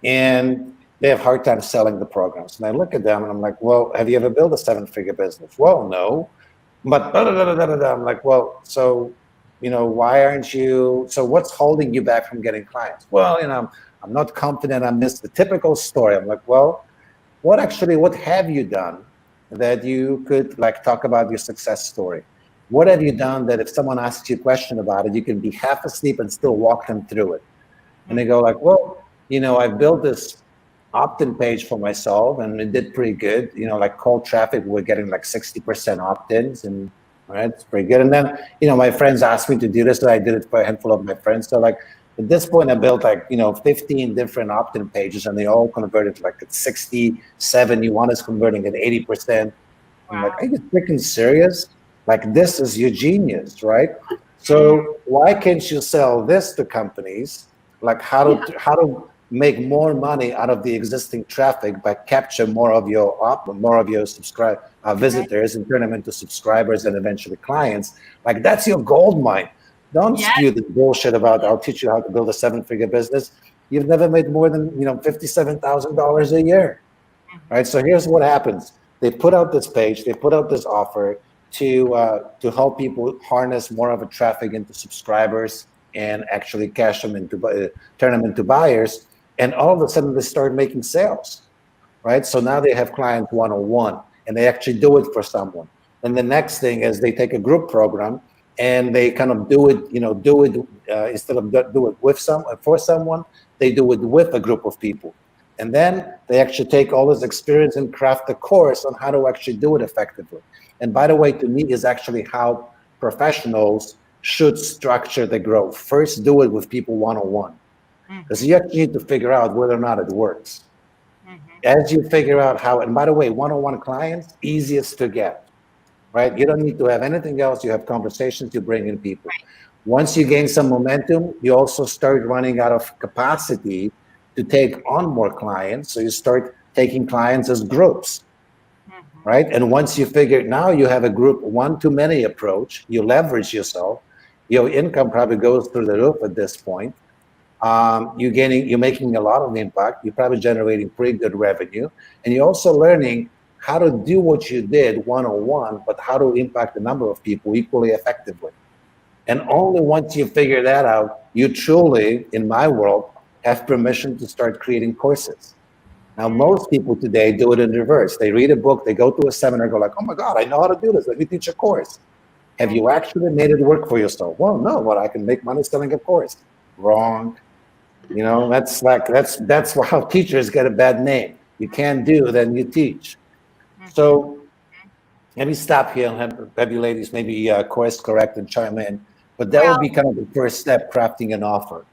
and they have a hard time selling the programs. And I look at them and I'm like, well, have you ever built a 7-figure business? Well, no. But I'm like, well, so, why aren't you, so what's holding you back from getting clients? Well, I'm not confident on this, the typical story. I'm like, well, what have you done that you could talk about your success story? What have you done that if someone asks you a question about it, you can be half asleep and still walk them through it? And they go like, well, I built this opt-in page for myself and it did pretty good. Cold traffic, we're getting 60% opt-ins, and right, it's pretty good. And then, my friends asked me to do this, so I did it for a handful of my friends. So at this point, I built 15 different opt-in pages, and they all converted at 67. One is converting at 80%. I'm like, are you freaking serious? This is your genius, right? So why can't you sell this to companies? How to make more money out of the existing traffic by capture more of your visitors and turn them into subscribers and eventually clients. Like, that's your gold mine. Don't spew the bullshit about I'll teach you how to build a 7-figure business. You've never made more than $57,000 a year, right? So here's what happens: they put out this page, they put out this offer to help people harness more of a traffic into subscribers and actually cash them into turn them into buyers. And all of a sudden, they start making sales, right? So now they have client 101, and they actually do it for someone. And the next thing is they take a group program and they kind of do it, instead of do it with for someone, they do it with a group of people. And then they actually take all this experience and craft a course on how to actually do it effectively. And by the way, to me, is actually how professionals should structure the growth. First, do it with people one-on-one, because you actually need to figure out whether or not it works. As you figure out how, and by the way, one-on-one clients, easiest to get, right? You don't need to have anything else. You have conversations, you bring in people. Once you gain some momentum, you also start running out of capacity to take on more clients. So you start taking clients as groups, right? And once you figure, now you have a group one-to-many approach, you leverage yourself, your income probably goes through the roof at this point. You're making a lot of impact. You're probably generating pretty good revenue. And you're also learning how to do what you did one-on-one, but how to impact a number of people equally effectively. And only once you figure that out, you truly, in my world, have permission to start creating courses. Now, most people today do it in reverse. They read a book, they go to a seminar, go like, oh my God, I know how to do this. Let me teach a course. Have you actually made it work for yourself? Well, no, but I can make money selling a course. Wrong. That's how teachers get a bad name. You can't do, then you teach. So let me stop here and have you ladies maybe course correct and chime in. But that would be kind of the first step, crafting an offer.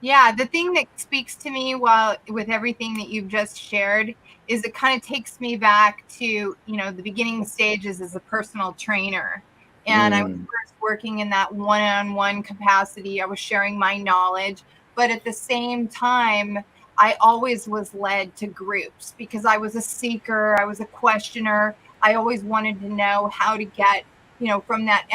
Yeah, the thing that speaks to me with everything that you've just shared is it kind of takes me back to, the beginning stages as a personal trainer. And I was first working in that one-on-one capacity. I was sharing my knowledge, but at the same time, I always was led to groups because I was a seeker, I was a questioner. I always wanted to know how to get, from that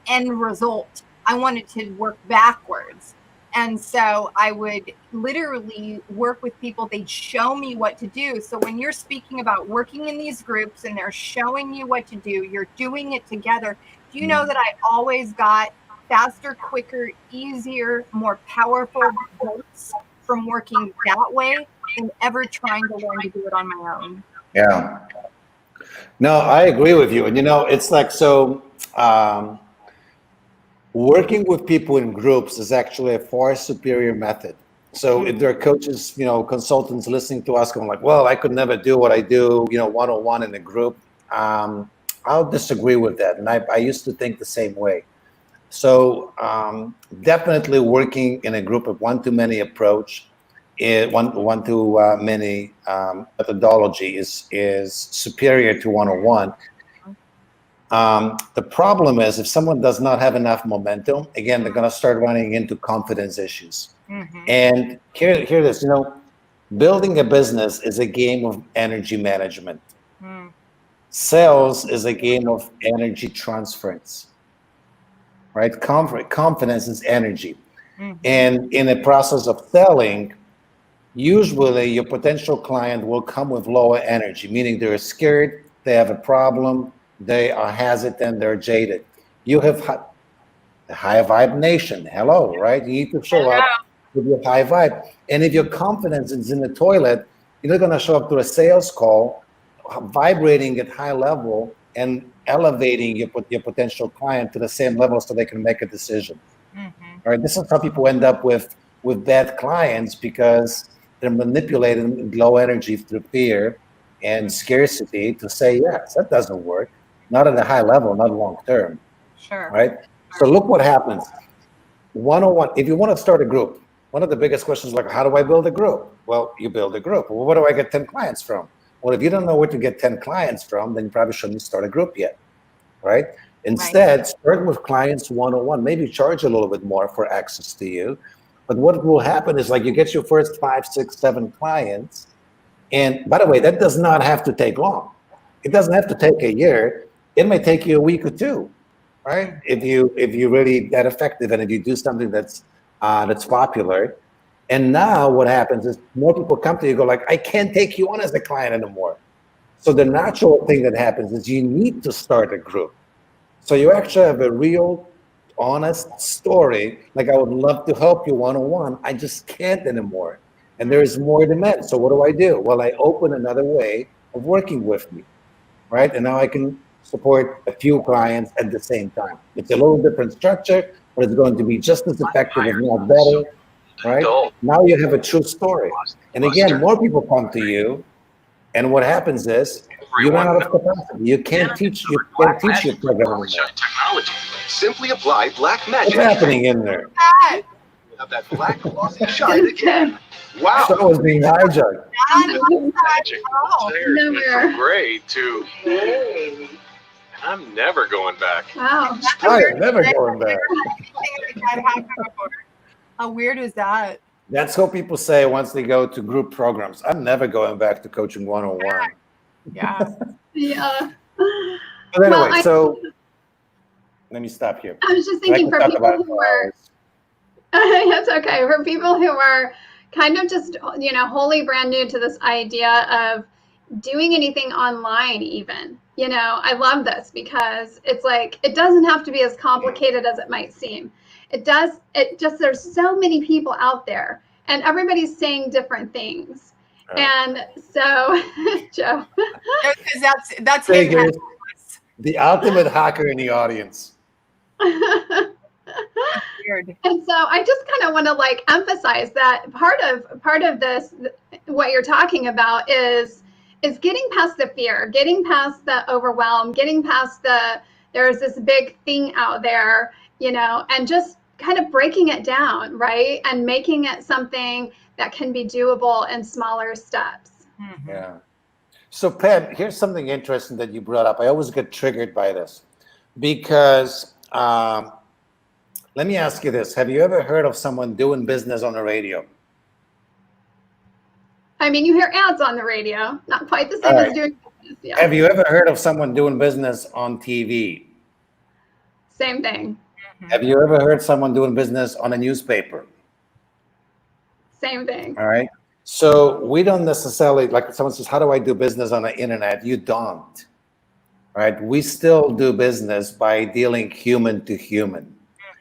end result. I wanted to work backwards. And so I would literally work with people. They'd show me what to do. So when you're speaking about working in these groups and they're showing you what to do, you're doing it together. Do you know that I always got faster, quicker, easier, more powerful results from working that way than ever trying to learn to do it on my own? Yeah. No, I agree with you. And, it's like, so working with people in groups is actually a far superior method. So if there are coaches, consultants listening to us going like, well, I could never do what I do, one-on-one in a group. I'll disagree with that. And I used to think the same way. So definitely working in a group of one-to-many approach, one-to-many methodology is superior to one-on-one. The problem is if someone does not have enough momentum, again, they're going to start running into confidence issues. And here it is, building a business is a game of energy management. Sales is a game of energy transference, right? Confidence is energy. And in a process of selling, usually your potential client will come with lower energy, meaning they're scared, they have a problem, they are hesitant, they're jaded. You have the high vibe nation. Hello, right? You need to show up with your high vibe. And if your confidence is in the toilet, you're not going to show up to a sales call vibrating at high level and elevating your potential client to the same level so they can make a decision. All right. This is how people end up with bad clients, because they're manipulating low energy through fear and scarcity to say, yes, that doesn't work. Not at a high level, not long term. Sure. Right? So look what happens. One-on-one, if you want to start a group, one of the biggest questions is like, how do I build a group? Well, you build a group. Well, where do I get 10 clients from? Well, if you don't know where to get 10 clients from, then you probably shouldn't start a group yet. Right? Instead, start with clients one-on-one. Maybe charge a little bit more for access to you, But what will happen is like you get your first 5, 6, 7 clients. And by the way, that does not have to take long. It doesn't have to take a year. It may take you a week or two, right? If you really that effective and if you do something that's popular. And now what happens is more people come to you and go like, I can't take you on as a client anymore. So the natural thing that happens is you need to start a group. So you actually have a real, honest story. Like, I would love to help you one-on-one. I just can't anymore. And there is more demand. So what do? Well, I open another way of working with me, right? And now I can support a few clients at the same time. It's a little different structure, but it's going to be just as effective, if not better, right? Now you have a true story. And again, more people come to you. And what happens is you run out of capacity. You can't teach your program anymore. Technology. Simply apply black magic. What's happening in there? Have that black glossy shine again. Wow. So is being hijacked. Magic. From gray to hey. I'm never going back. Wow. I'm never going back. How weird is that? That's what people say once they go to group programs. I'm never going back to coaching one-on-one. Yeah. Yeah. But anyway, so let me stop here. I was just thinking for people who are, it's okay, for people who are kind of just, wholly brand new to this idea of doing anything online even. I love this because it's like, it doesn't have to be as complicated as it might seem. There's so many people out there and everybody's saying different things. And so, Joe. That's the ultimate hacker in the audience. Weird. And so I just kind of want to emphasize that part of this, what you're talking about is getting past the fear, getting past the overwhelm, getting past there's this big thing out there, and just kind of breaking it down, right? And making it something that can be doable in smaller steps. Mm-hmm. Yeah. So Pam, here's something interesting that you brought up. I always get triggered by this because let me ask you this. Have you ever heard of someone doing business on the radio? I mean, you hear ads on the radio, not quite the same as doing business. Yeah. Have you ever heard of someone doing business on TV? Same thing. Have you ever heard someone doing business on a newspaper? Same thing. All right. So we don't necessarily, like someone says, how do I do business on the internet? You don't, right? We still do business by dealing human to human.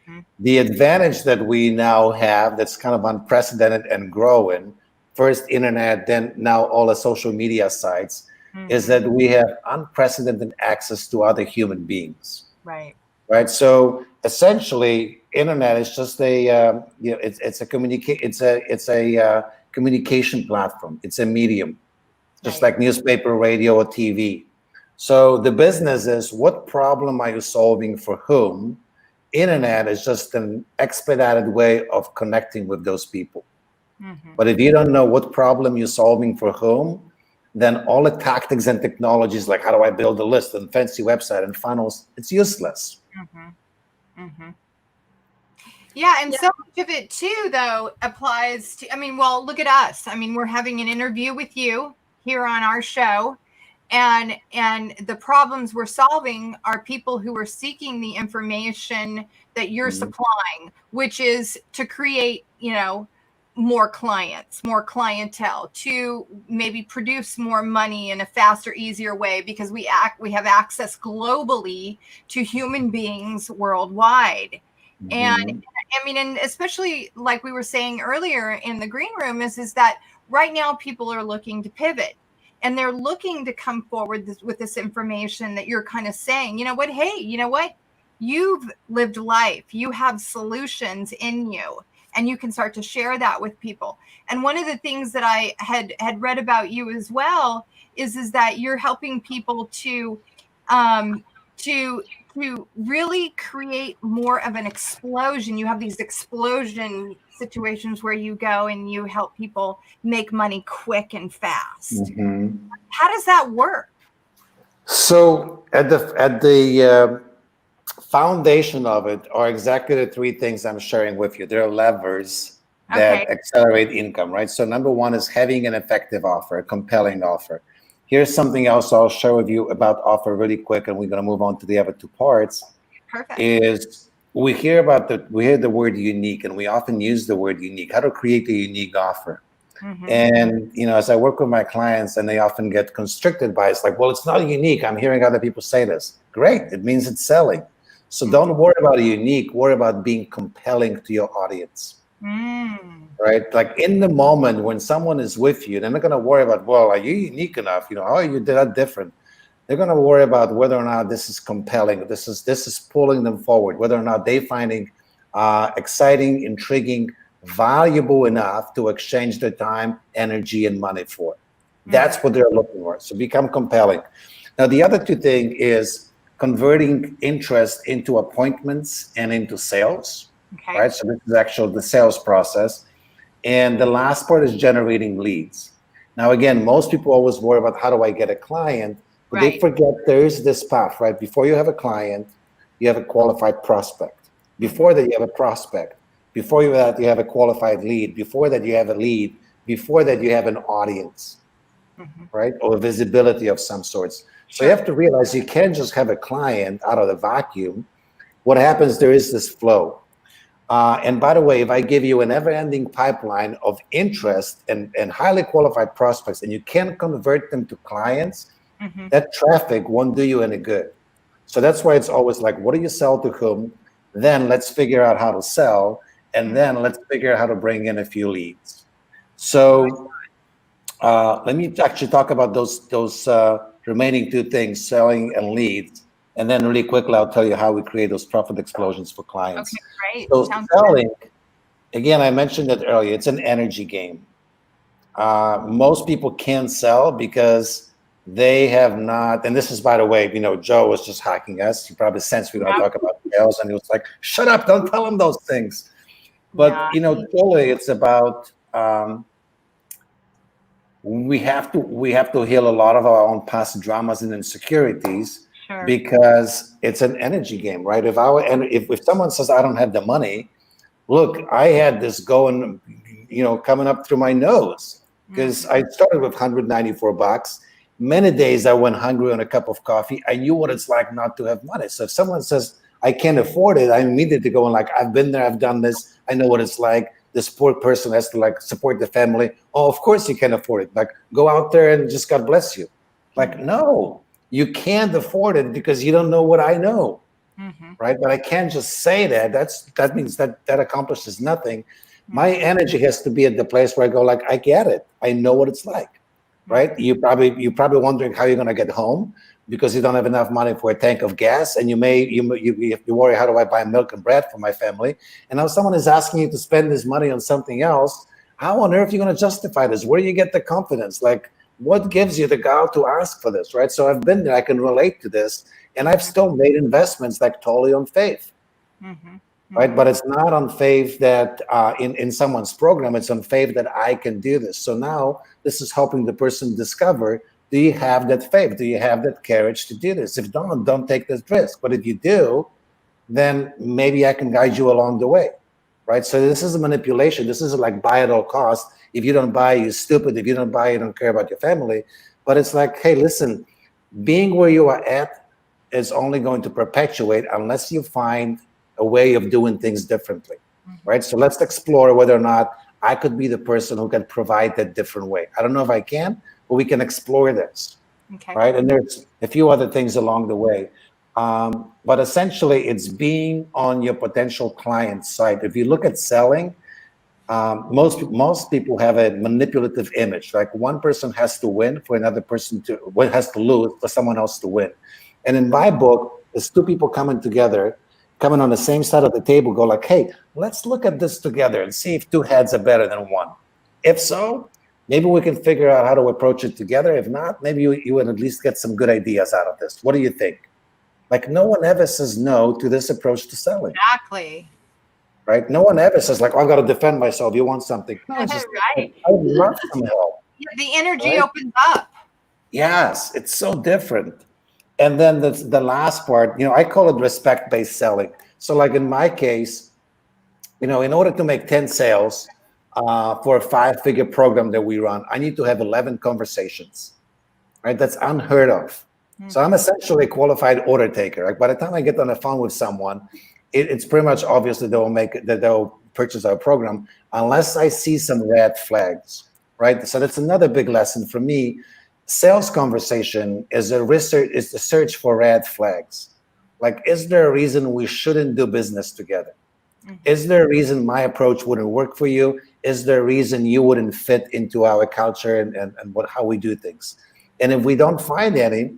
Mm-hmm. The advantage that we now have that's kind of unprecedented and growing, first internet, then now all the social media sites, is that we have unprecedented access to other human beings. Right. Right. So essentially, internet is just it's a communication platform. It's a medium, just like newspaper, radio, or TV. So the business is, what problem are you solving for whom? Internet is just an expedited way of connecting with those people. Mm-hmm. But if you don't know what problem you're solving for whom, then all the tactics and technologies, like how do I build a list and fancy website and funnels, it's useless. Mm-hmm. Mm-hmm. Yeah, and so much of it too, though, applies to, look at us. We're having an interview with you here on our show, and the problems we're solving are people who are seeking the information that you're supplying, which is to create, more clients, more clientele, to maybe produce more money in a faster, easier way, because we have access globally to human beings worldwide. And and especially like we were saying earlier in the green room is that right now people are looking to pivot, and they're looking to come forward with this information that you're kind of saying, hey, you've lived life, you have solutions in you, and you can start to share that with people. And one of the things that I had read about you as well is that you're helping people to really create more of an explosion. You have these explosion situations where you go and you help people make money quick and fast. Mm-hmm. How does that work? So at the foundation of it are exactly the three things I'm sharing with you. There are levers that Okay. accelerate income, right? So number one is having an effective offer, a compelling offer. Here's something else I'll share with you about offer really quick, and we're going to move on to the other two parts. Perfect. Is we hear the word unique, and we often use the word unique. How to create a unique offer. Mm-hmm. And as I work with my clients, and they often get constricted by it's like, well, it's not unique. I'm hearing other people say this. Great, it means it's selling. So don't worry about a unique. Worry about being compelling to your audience. Right? Like in the moment when someone is with you, they're not going to worry about, well, are you unique enough? How are you that different? They're going to worry about whether or not this is compelling. This is pulling them forward. Whether or not they're finding exciting, intriguing, valuable enough to exchange their time, energy, and money for. That's what they're looking for. So become compelling. Now, the other two thing is converting interest into appointments and into sales. Okay. Right? So this is actually the sales process. And the last part is generating leads. Now, again, most people always worry about how do I get a client, but they forget there is this path, right? Before you have a client, you have a qualified prospect. Before that, you have a prospect. Before that, you have a qualified lead. Before that, you have a lead. Before that, you have an audience, right? Or visibility of some sorts. So you have to realize you can't just have a client out of the vacuum. What happens, there is this flow. And by the way, if I give you a never-ending pipeline of interest and highly qualified prospects, and you can't convert them to clients, that traffic won't do you any good. So that's why it's always like, what do you sell to whom? Then let's figure out how to sell, and then let's figure out how to bring in a few leads. So let me actually talk about those remaining two things, selling and leads. And then really quickly, I'll tell you how we create those profit explosions for clients. Okay, great. So Sounds selling, again, I mentioned it earlier, it's an energy game. Most people can't sell because they have not, and this is, by the way, Joe was just hacking us. He probably sensed we were going to talk about sales, and he was like, shut up, don't tell him those things. But, totally, it's about, we have to heal a lot of our own past dramas and insecurities. Sure. Because it's an energy game, right? If someone says I don't have the money, look, I had this going, coming up through my nose because I started with $194. Many days I went hungry on a cup of coffee. I knew what it's like not to have money. So if someone says I can't afford it, I immediately go and like, I've been there, I've done this. I know what it's like. This poor person has to like support the family. Oh, of course you can afford it. Like go out there and just God bless you. Like, no. You can't afford it because you don't know what I know, right? But I can't just say that. That means that accomplishes nothing. My energy has to be at the place where I go like, I get it. I know what it's like, right? You're probably wondering how you're going to get home because you don't have enough money for a tank of gas, and you worry, how do I buy milk and bread for my family? And now someone is asking you to spend this money on something else. How on earth are you going to justify this? Where do you get the confidence? Like, what gives you the gall to ask for this, right? So I've been there, I can relate to this, and I've still made investments like totally on faith, right? But it's not on faith that in someone's program, it's on faith that I can do this. So now this is helping the person discover, do you have that faith? Do you have that courage to do this? If don't take this risk. But if you do, then maybe I can guide you along the way, right? So this is a manipulation. This isn't like buy at all costs. If you don't buy, you're stupid. If you don't buy, you don't care about your family. But it's like, hey, listen, being where you are at is only going to perpetuate unless you find a way of doing things differently, right? So let's explore whether or not I could be the person who can provide that different way. I don't know if I can, but we can explore this, right? And there's a few other things along the way. But essentially, it's being on your potential client's side. If you look at selling, most people have a manipulative image. Like one person has to win for another person has to lose for someone else to win. And in my book, it's two people coming on the same side of the table, go like, hey, let's look at this together and see if two heads are better than one. If so, maybe we can figure out how to approach it together. If not, maybe you would at least get some good ideas out of this. What do you think? Like no one ever says no to this approach to selling. Exactly. Right? No one ever says like, oh, I've got to defend myself. You want something? No, it's just right. I would love some help. The energy opens up. Yes, it's so different. And then the last part, I call it respect-based selling. So like in my case, in order to make 10 sales, for a 5-figure program that we run, I need to have 11 conversations, right? That's unheard of. So I'm essentially a qualified order taker. Like by the time I get on the phone with someone, it's pretty much obvious that they'll purchase our program unless I see some red flags, right? So that's another big lesson for me. Sales conversation is the search for red flags. Like, is there a reason we shouldn't do business together? Is there a reason my approach wouldn't work for you? Is there a reason you wouldn't fit into our culture and how we do things? And if we don't find any,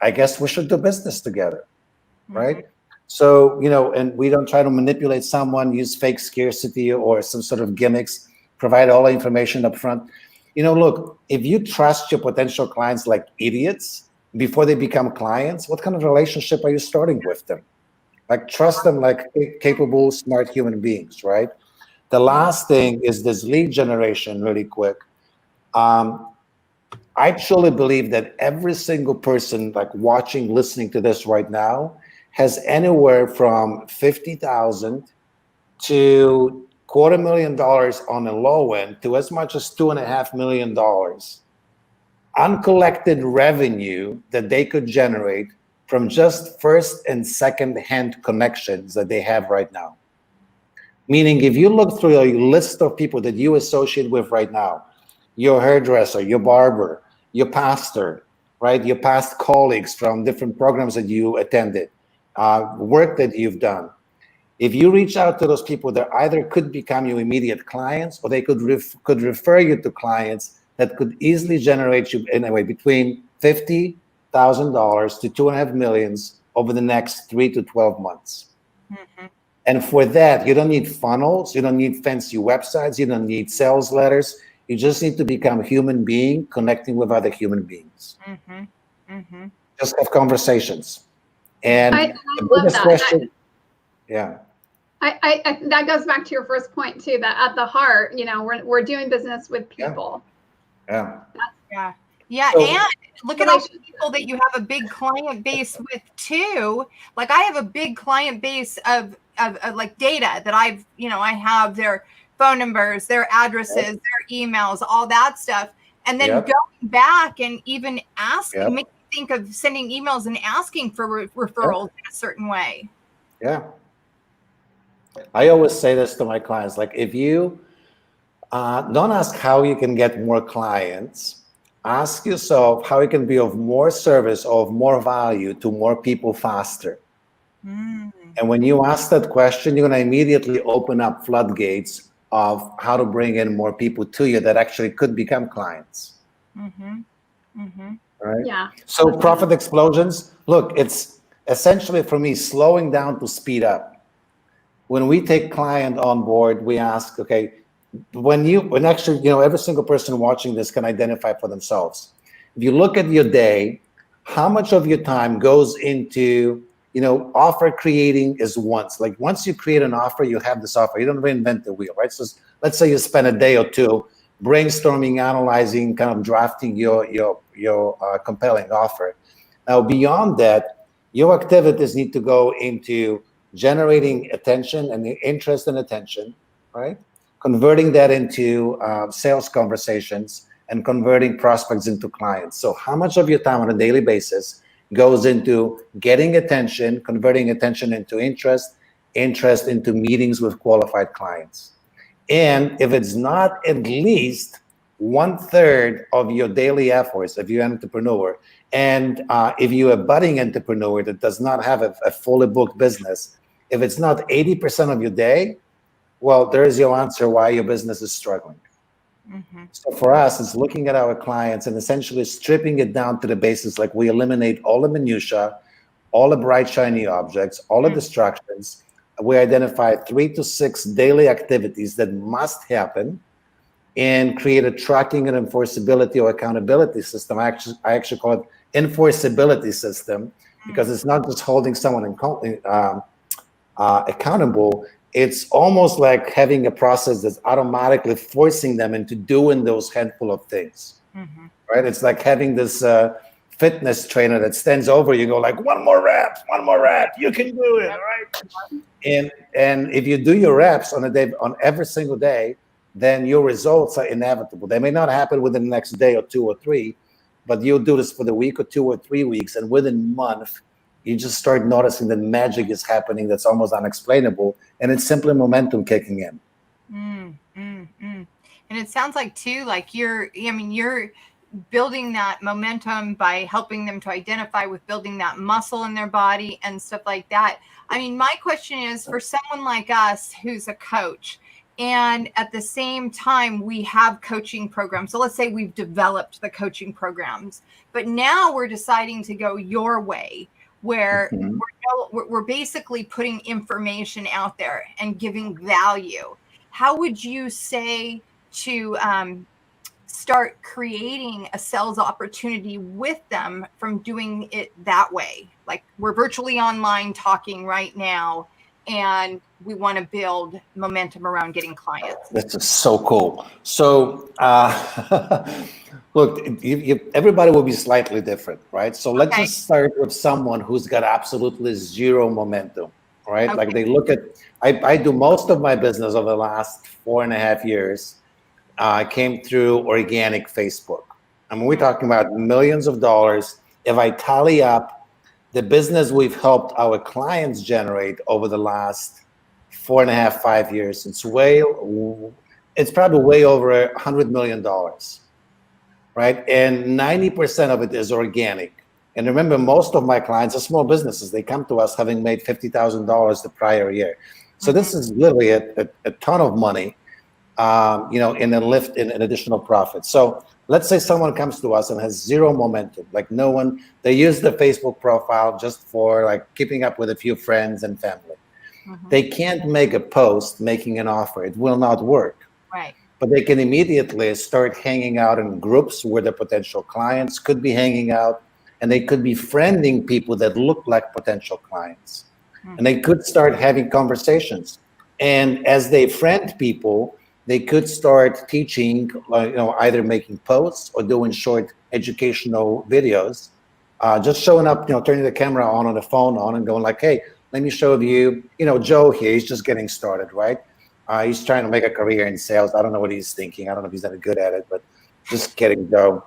I guess we should do business together, right? So, and we don't try to manipulate someone, use fake scarcity or some sort of gimmicks, provide all the information up front. Look, if you trust your potential clients like idiots before they become clients, what kind of relationship are you starting with them? Like, trust them like capable, smart human beings, right? The last thing is this lead generation, really quick. I truly believe that every single person like watching, listening to this right now has anywhere from $50,000 to $250,000 on the low end to as much as $2.5 million uncollected revenue that they could generate from just first and second hand connections that they have right now. Meaning, if you look through a list of people that you associate with right now, your hairdresser, your barber, your pastor, right? Your past colleagues from different programs that you attended, work that you've done. If you reach out to those people, they either could become your immediate clients, or they could refer you to clients that could easily generate you anyway between $50,000 to $2.5 million over the next 3 to 12 months. And for that, you don't need funnels, you don't need fancy websites, you don't need sales letters. You just need to become a human being connecting with other human beings. Just have conversations. And I love that. question, yeah. I that goes back to your first point too, that at the heart, we're doing business with people. Yeah. So, and look at all the people that you have a big client base with too. Like, I have a big client base of like data that I have their phone numbers, their addresses, their emails, all that stuff. And then going back and even asking, make me think of sending emails and asking for referrals in a certain way. Yeah. I always say this to my clients, like, if you don't ask how you can get more clients, ask yourself how you can be of more service or of more value to more people faster. And when you ask that question, you're going to immediately open up floodgates of how to bring in more people to you that actually could become clients. Right? Yeah. So profit explosions, look, it's essentially for me slowing down to speed up. When we take client on board, we ask, okay, when actually, every single person watching this can identify for themselves. If you look at your day, how much of your time goes into, offer creating is once. Like, once you create an offer, you have this offer. You don't reinvent the wheel, right? So let's say you spend a day or two brainstorming, analyzing, kind of drafting your compelling offer. Now, beyond that, your activities need to go into generating attention and interest and attention, right? Converting that into sales conversations and converting prospects into clients. So how much of your time on a daily basis goes into getting attention, converting attention into interest into meetings with qualified clients? And if it's not at least 1/3 of your daily efforts, if you're an entrepreneur, and if you're a budding entrepreneur that does not have a fully booked business, if it's not 80% of your day, well, there's your answer why your business is struggling. So for us, it's looking at our clients and essentially stripping it down to the basics. Like, we eliminate all the minutia, all the bright, shiny objects, all the distractions. We identify 3 to 6 daily activities that must happen and create a tracking and enforceability or accountability system. I actually call it enforceability system, because it's not just holding someone accountable. It's almost like having a process that's automatically forcing them into doing those handful of things, right? It's like having this fitness trainer that stands over you, go like, one more rep, you can do it, all right? And if you do your reps on every single day, then your results are inevitable. They may not happen within the next day or 2 or 3, but you'll do this for the week or 2 or 3 weeks, and within a month, you just start noticing that magic is happening that's almost unexplainable, and it's simply momentum kicking in. And it sounds like too, like you're building that momentum by helping them to identify with building that muscle in their body and stuff like that. I mean, my question is for someone like us who's a coach, and at the same time we have coaching programs. So let's say we've developed the coaching programs, but now we're deciding to go your way, where we're basically putting information out there and giving value. How would you say to start creating a sales opportunity with them from doing it that way? Like, we're virtually online talking right now, and we want to build momentum around getting clients. That's just so cool. So look, everybody will be slightly different, right? So let's just start with someone who's got absolutely zero momentum, right? Okay. Like, they look at, I do most of my business over the last 4.5 years. Came through organic Facebook. I mean, we're talking about millions of dollars. If I tally up the business we've helped our clients generate over the last 4.5, 5 years, it's probably way over $100 million, right? And 90% of it is organic. And remember, most of my clients are small businesses. They come to us having made $50,000 the prior year. So this is literally a ton of money, in a lift in additional profit. So let's say someone comes to us and has zero momentum, like they use the Facebook profile just for like keeping up with a few friends and family. They can't make a post making an offer. It will not work. Right. But they can immediately start hanging out in groups where the potential clients could be hanging out, and they could be friending people that look like potential clients. And they could start having conversations. And as they friend people, they could start teaching, either making posts or doing short educational videos, just showing up, turning the camera on the phone on and going like, hey, let me show you, Joe here, he's just getting started, right? He's trying to make a career in sales. I don't know what he's thinking. I don't know if he's any good at it, but just kidding, Joe.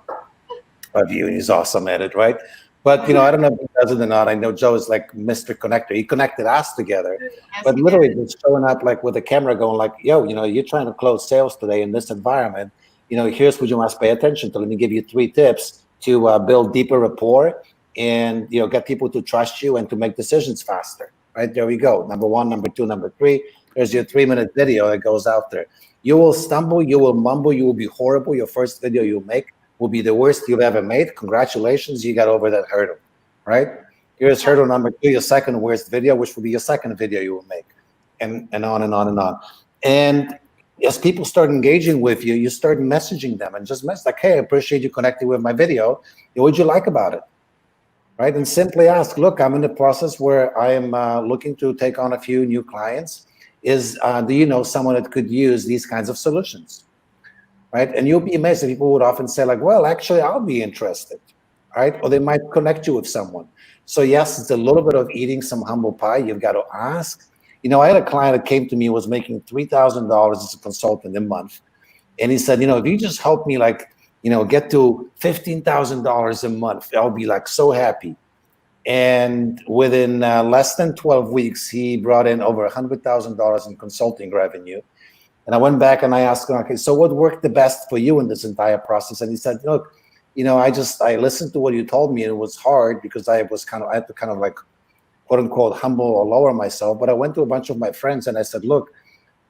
Love you, and he's awesome at it, right? But, I don't know if he does it or not. I know Joe is like Mr. Connector. He connected us together. Yes, but literally just showing up like with a camera going like, yo, you're trying to close sales today in this environment. Here's what you must pay attention to. Let me give you 3 tips to build deeper rapport and, get people to trust you and to make decisions faster, right? There we go. Number 1, number 2, number 3. There's your 3-minute video that goes out there. You will stumble, you will mumble, you will be horrible. Your first video you make will be the worst you've ever made. Congratulations, you got over that hurdle, right? Here's hurdle number 2, your second worst video, which will be your second video you will make, and on and on and on. And as people start engaging with you, you start messaging them and just like, hey, I appreciate you connecting with my video. What would you like about it, right? And simply ask, look, I'm in the process where I am looking to take on a few new clients. Do you know someone that could use these kinds of solutions? Right? And you'll be amazed that people would often say like, well, actually, I'll be interested, right? Or they might connect you with someone. So yes, it's a little bit of eating some humble pie. You've got to ask. I had a client that came to me, was making $3,000 as a consultant a month. And he said, if you just help me get to $15,000 a month, I'll be like so happy. And within less than 12 weeks, he brought in over $100,000 in consulting revenue. And I went back and I asked him, okay, so what worked the best for you in this entire process? And he said, look, I listened to what you told me, and it was hard because I had to kind of like, quote unquote, humble or lower myself. But I went to a bunch of my friends and I said, look,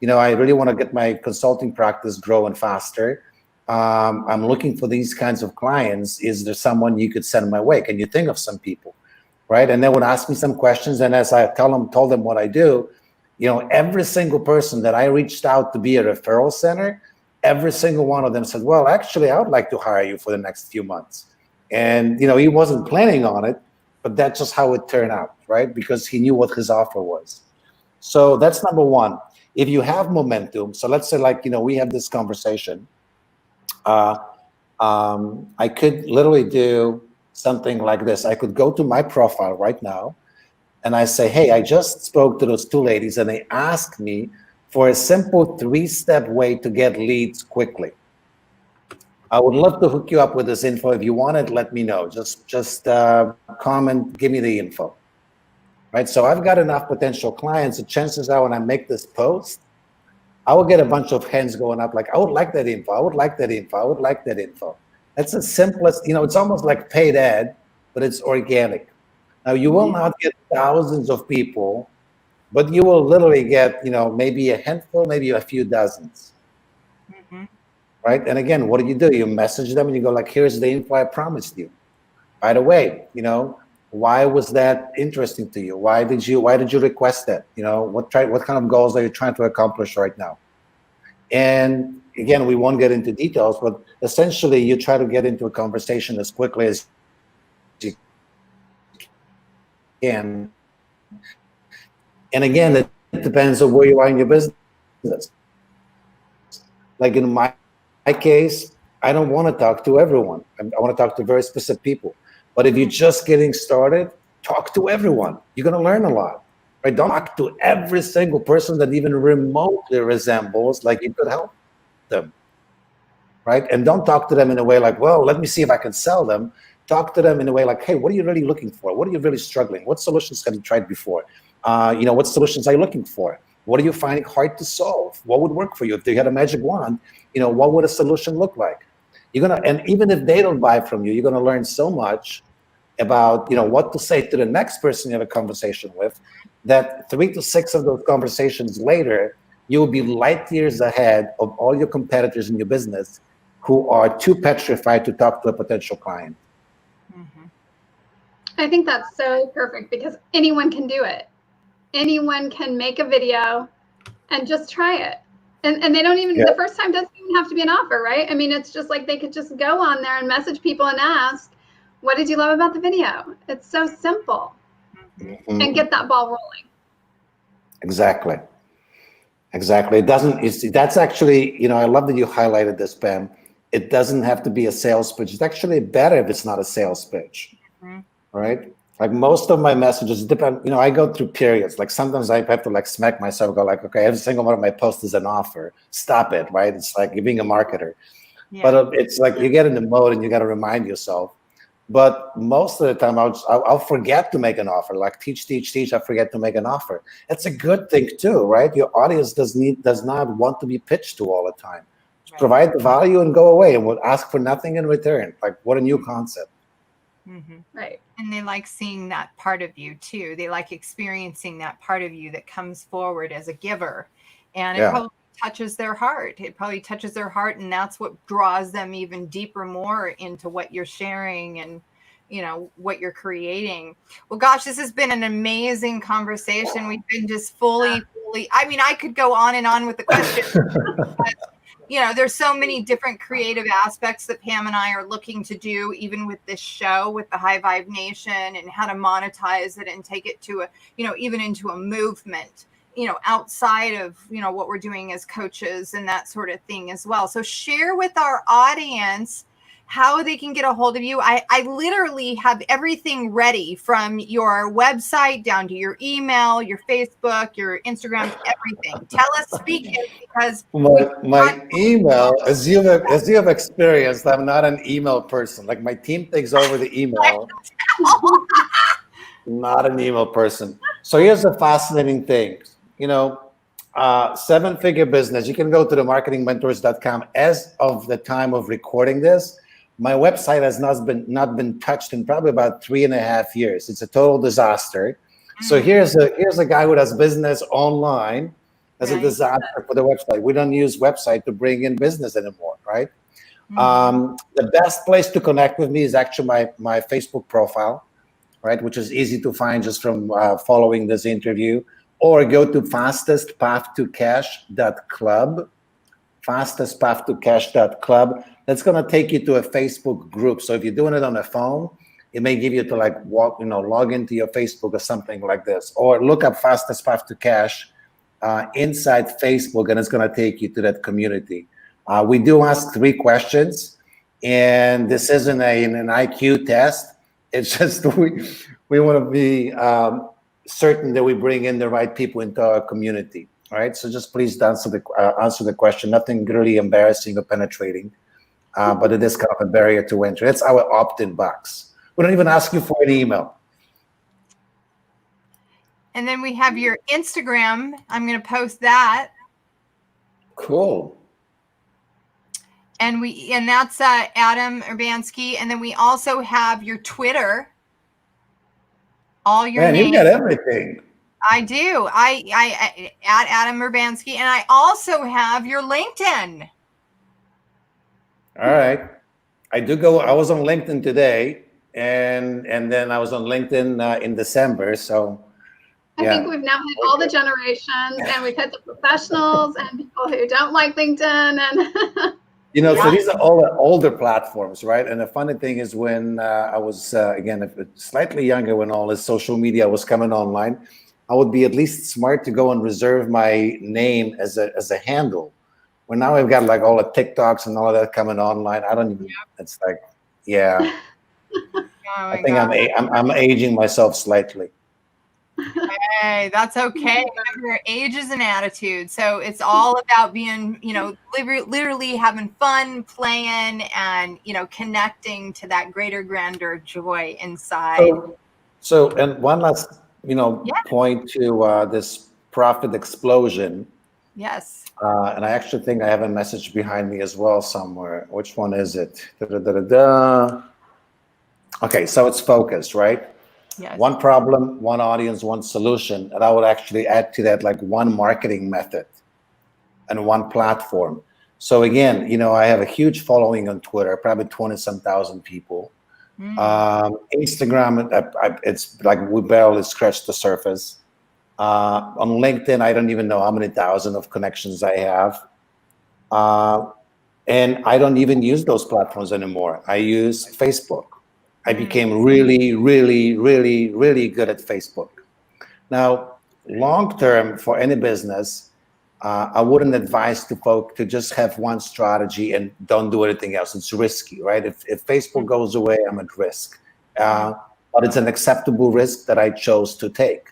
I really want to get my consulting practice growing faster. I'm looking for these kinds of clients. Is there someone you could send my way? Can you think of some people? Right? And they would ask me some questions. And as I told them what I do, every single person that I reached out to be a referral center, every single one of them said, well, actually, I would like to hire you for the next few months. And, he wasn't planning on it, but that's just how it turned out, right? Because he knew what his offer was. So that's number 1. If you have momentum, so let's say we have this conversation, I could literally do something like this. I could go to my profile right now, and I say, hey, I just spoke to those 2 ladies, and they asked me for a simple 3-step way to get leads quickly. I would love to hook you up with this info. If you want it, let me know. Just comment, give me the info. Right? So I've got enough potential clients. The chances are when I make this post, I will get a bunch of hands going up like, I would like that info. I would like that info. I would like that info. That's the simplest, it's almost like paid ad, but it's organic. Now you will not get thousands of people, but you will literally get, maybe a handful, maybe a few dozens. Right? And again, what do? You message them and you go like, here's the info I promised you. By the way, why was that interesting to you? Why did you request that? What kind of goals are you trying to accomplish right now? And again, we won't get into details, but essentially you try to get into a conversation as quickly as you can. And again, it depends on where you are in your business. Like in my case, I don't want to talk to everyone. I want to talk to very specific people. But if you're just getting started, talk to everyone. You're going to learn a lot. Right? Don't talk to every single person that even remotely resembles like you could help them. Right? And don't talk to them in a way like, well, let me see if I can sell them. Talk to them in a way like, hey, what are you really looking for? What are you really struggling? What solutions have you tried before? What solutions are you looking for? What are you finding hard to solve? What would work for you? If you had a magic wand, what would a solution look like? And even if they don't buy from you, you're gonna learn so much about, what to say to the next person you have a conversation with, that 3 to 6 of those conversations later, you will be light years ahead of all your competitors in your business who are too petrified to talk to a potential client. I think that's so perfect because anyone can do it. Anyone can make a video and just try it. And they don't even, the first time doesn't even have to be an offer, right? I mean, it's just like they could just go on there and message people and ask, what did you love about the video? It's so simple. And get that ball rolling. Exactly. It doesn't, that's actually, I love that you highlighted this, Pam. It doesn't have to be a sales pitch. It's actually better if it's not a sales pitch, right? Like most of my messages depend, I go through periods. Like sometimes I have to like smack myself, go like, okay, every single one of my posts is an offer. Stop it, right? It's like you're being a marketer. But it's like you get in the mode and you got to remind yourself. But most of the time I'll forget to make an offer. Like teach, I forget to make an offer. It's a good thing too, right? Your audience does not want to be pitched to all the time. Right. Provide the value and go away and we'll ask for nothing in return. Like what a new concept. Right. And they like seeing that part of you too. They like experiencing that part of you that comes forward as a giver. And it probably touches their heart. And that's what draws them even deeper more into what you're sharing and, what you're creating. Well, gosh, this has been an amazing conversation. We've been just fully, I mean, I could go on and on with the questions. But, there's so many different creative aspects that Pam and I are looking to do, even with this show, with the High Vibe Nation, and how to monetize it and take it to even into a movement, outside of, what we're doing as coaches and that sort of thing as well. So share with our audience how they can get a hold of you. I literally have everything ready from your website down to your email, your Facebook, your Instagram, everything. Tell us, speak it, because my email, as you have experienced, I'm not an email person. Like my team takes over the email. Not an email person. So here's the fascinating thing. 7-figure business. You can go to the marketingmentors.com. As of the time of recording this, my website has not been touched in probably about 3.5 years. It's a total disaster. So here's a guy who does business online as a disaster for the website. We don't use website to bring in business anymore, right? The best place to connect with me is actually my Facebook profile, right? Which is easy to find just from following this interview. Or go to fastestpathtocash.club. Fastestpathtocash.club. That's going to take you to a Facebook group. So if you're doing it on a phone, it may give you to like log into your Facebook or something like this. Or look up Fastest Path to Cash inside Facebook, and it's going to take you to that community. We do ask 3 questions, and this isn't an IQ test. It's just we want to be certain that we bring in the right people into our community. All right. So just please answer the question. Nothing really embarrassing or penetrating, but it is kind of a barrier to entry. That's our opt-in box. We don't even ask you for an email. And then we have your Instagram. I'm going to post that. Cool. And that's Adam Urbanski. And then we also have your Twitter. All your names. You got everything. I do. I at Adam Urbanski, and I also have your LinkedIn. All right. I was on LinkedIn today, and then I was on LinkedIn in December. So I think we've now hit all the generations, and we've hit the professionals and people who don't like LinkedIn. And so these are all the older platforms, right? And the funny thing is, when I was again slightly younger, when all this social media was coming online, I would be at least smart to go and reserve my name as a handle. Well, now I've got like all the TikToks and all of that coming online. I don't even. It's like, yeah. I think I'm aging myself slightly. Hey, that's okay. Remember, age is an attitude. So it's all about being, literally having fun, playing, and, connecting to that greater, grander joy inside. So and one last, point to this profit explosion. Yes. And I actually think I have a message behind me as well somewhere. Which one is it? Okay, so it's focused, right? Yes. One problem, one audience, one solution. And I would actually add to that like one marketing method and one platform. So again, I have a huge following on Twitter, probably 20-some thousand people. Instagram, it's like we barely scratched the surface. On LinkedIn, I don't even know how many thousand of connections I have. And I don't even use those platforms anymore. I use Facebook. I became really, really, really, really good at Facebook. Now, long-term for any business, I wouldn't advise to just have one strategy and don't do anything else. It's risky, right? If Facebook goes away, I'm at risk. But it's an acceptable risk that I chose to take.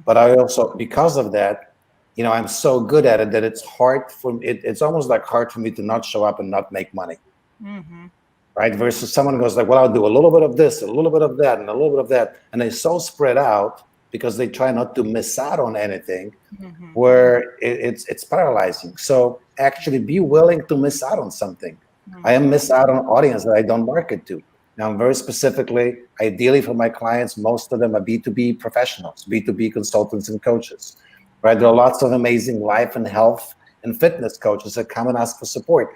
But I also, because of that, I'm so good at it that it's hard it's almost like hard for me to not show up and not make money. Right? Versus someone goes like, well, I'll do a little bit of this, a little bit of that, and a little bit of that. And they're so spread out because they try not to miss out on anything where it's paralyzing. So actually be willing to miss out on something. I am miss out on an audience that I don't market to. Now, very specifically, ideally for my clients, most of them are B2B professionals, B2B consultants and coaches, right? There are lots of amazing life and health and fitness coaches that come and ask for support.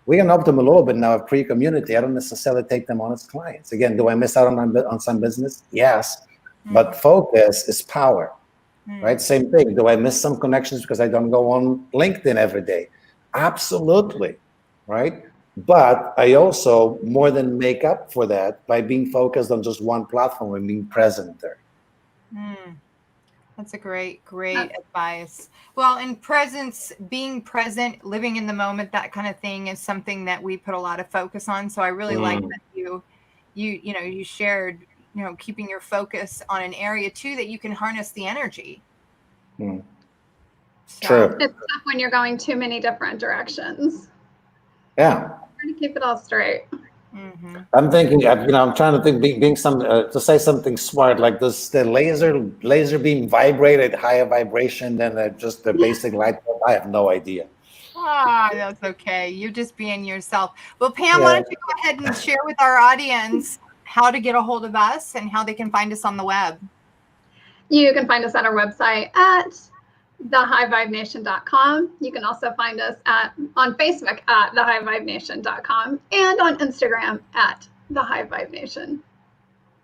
We can help them a little bit now, a pre-community. I don't necessarily take them on as clients. Again, do I miss out on some business? Yes, but focus is power, right? Same thing. Do I miss some connections because I don't go on LinkedIn every day? Absolutely, right? But I also more than make up for that by being focused on just one platform and being present there. That's a great advice. Well, in being present, living in the moment, that kind of thing is something that we put a lot of focus on. So I really like that you shared, keeping your focus on an area too, that you can harness the energy. True. It's tough when you're going too many different directions. Yeah. Trying to keep it all straight. I'm thinking, I'm trying to think, being to say something smart, like does the laser beam vibrate at higher vibration than just the basic light bulb? I have no idea. That's okay. You're just being yourself. Well, Pam, why don't you go ahead and share with our audience how to get a hold of us and how they can find us on the web? You can find us at our website at thehighvibenation.com. You can also find us on Facebook at thehighvibenation.com and on Instagram at thehighvibenation.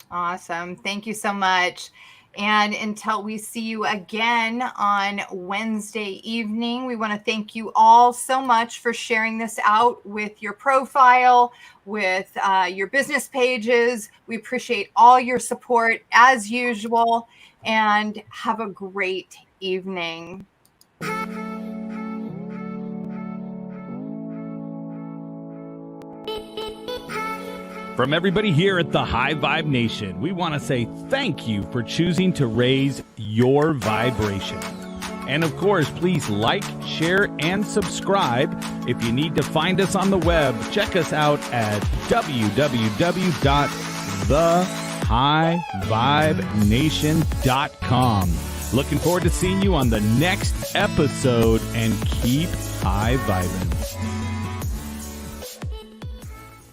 Awesome. Thank you so much. And until we see you again on Wednesday evening, we want to thank you all so much for sharing this out with your profile, with your business pages. We appreciate all your support as usual, and have a great evening. From everybody here at the High Vibe Nation, we want to say thank you for choosing to raise your vibration. And of course, please like, share, and subscribe. If you need to find us on the web, check us out at www.thehighvibenation.com. Looking forward to seeing you on the next episode, and keep high vibing.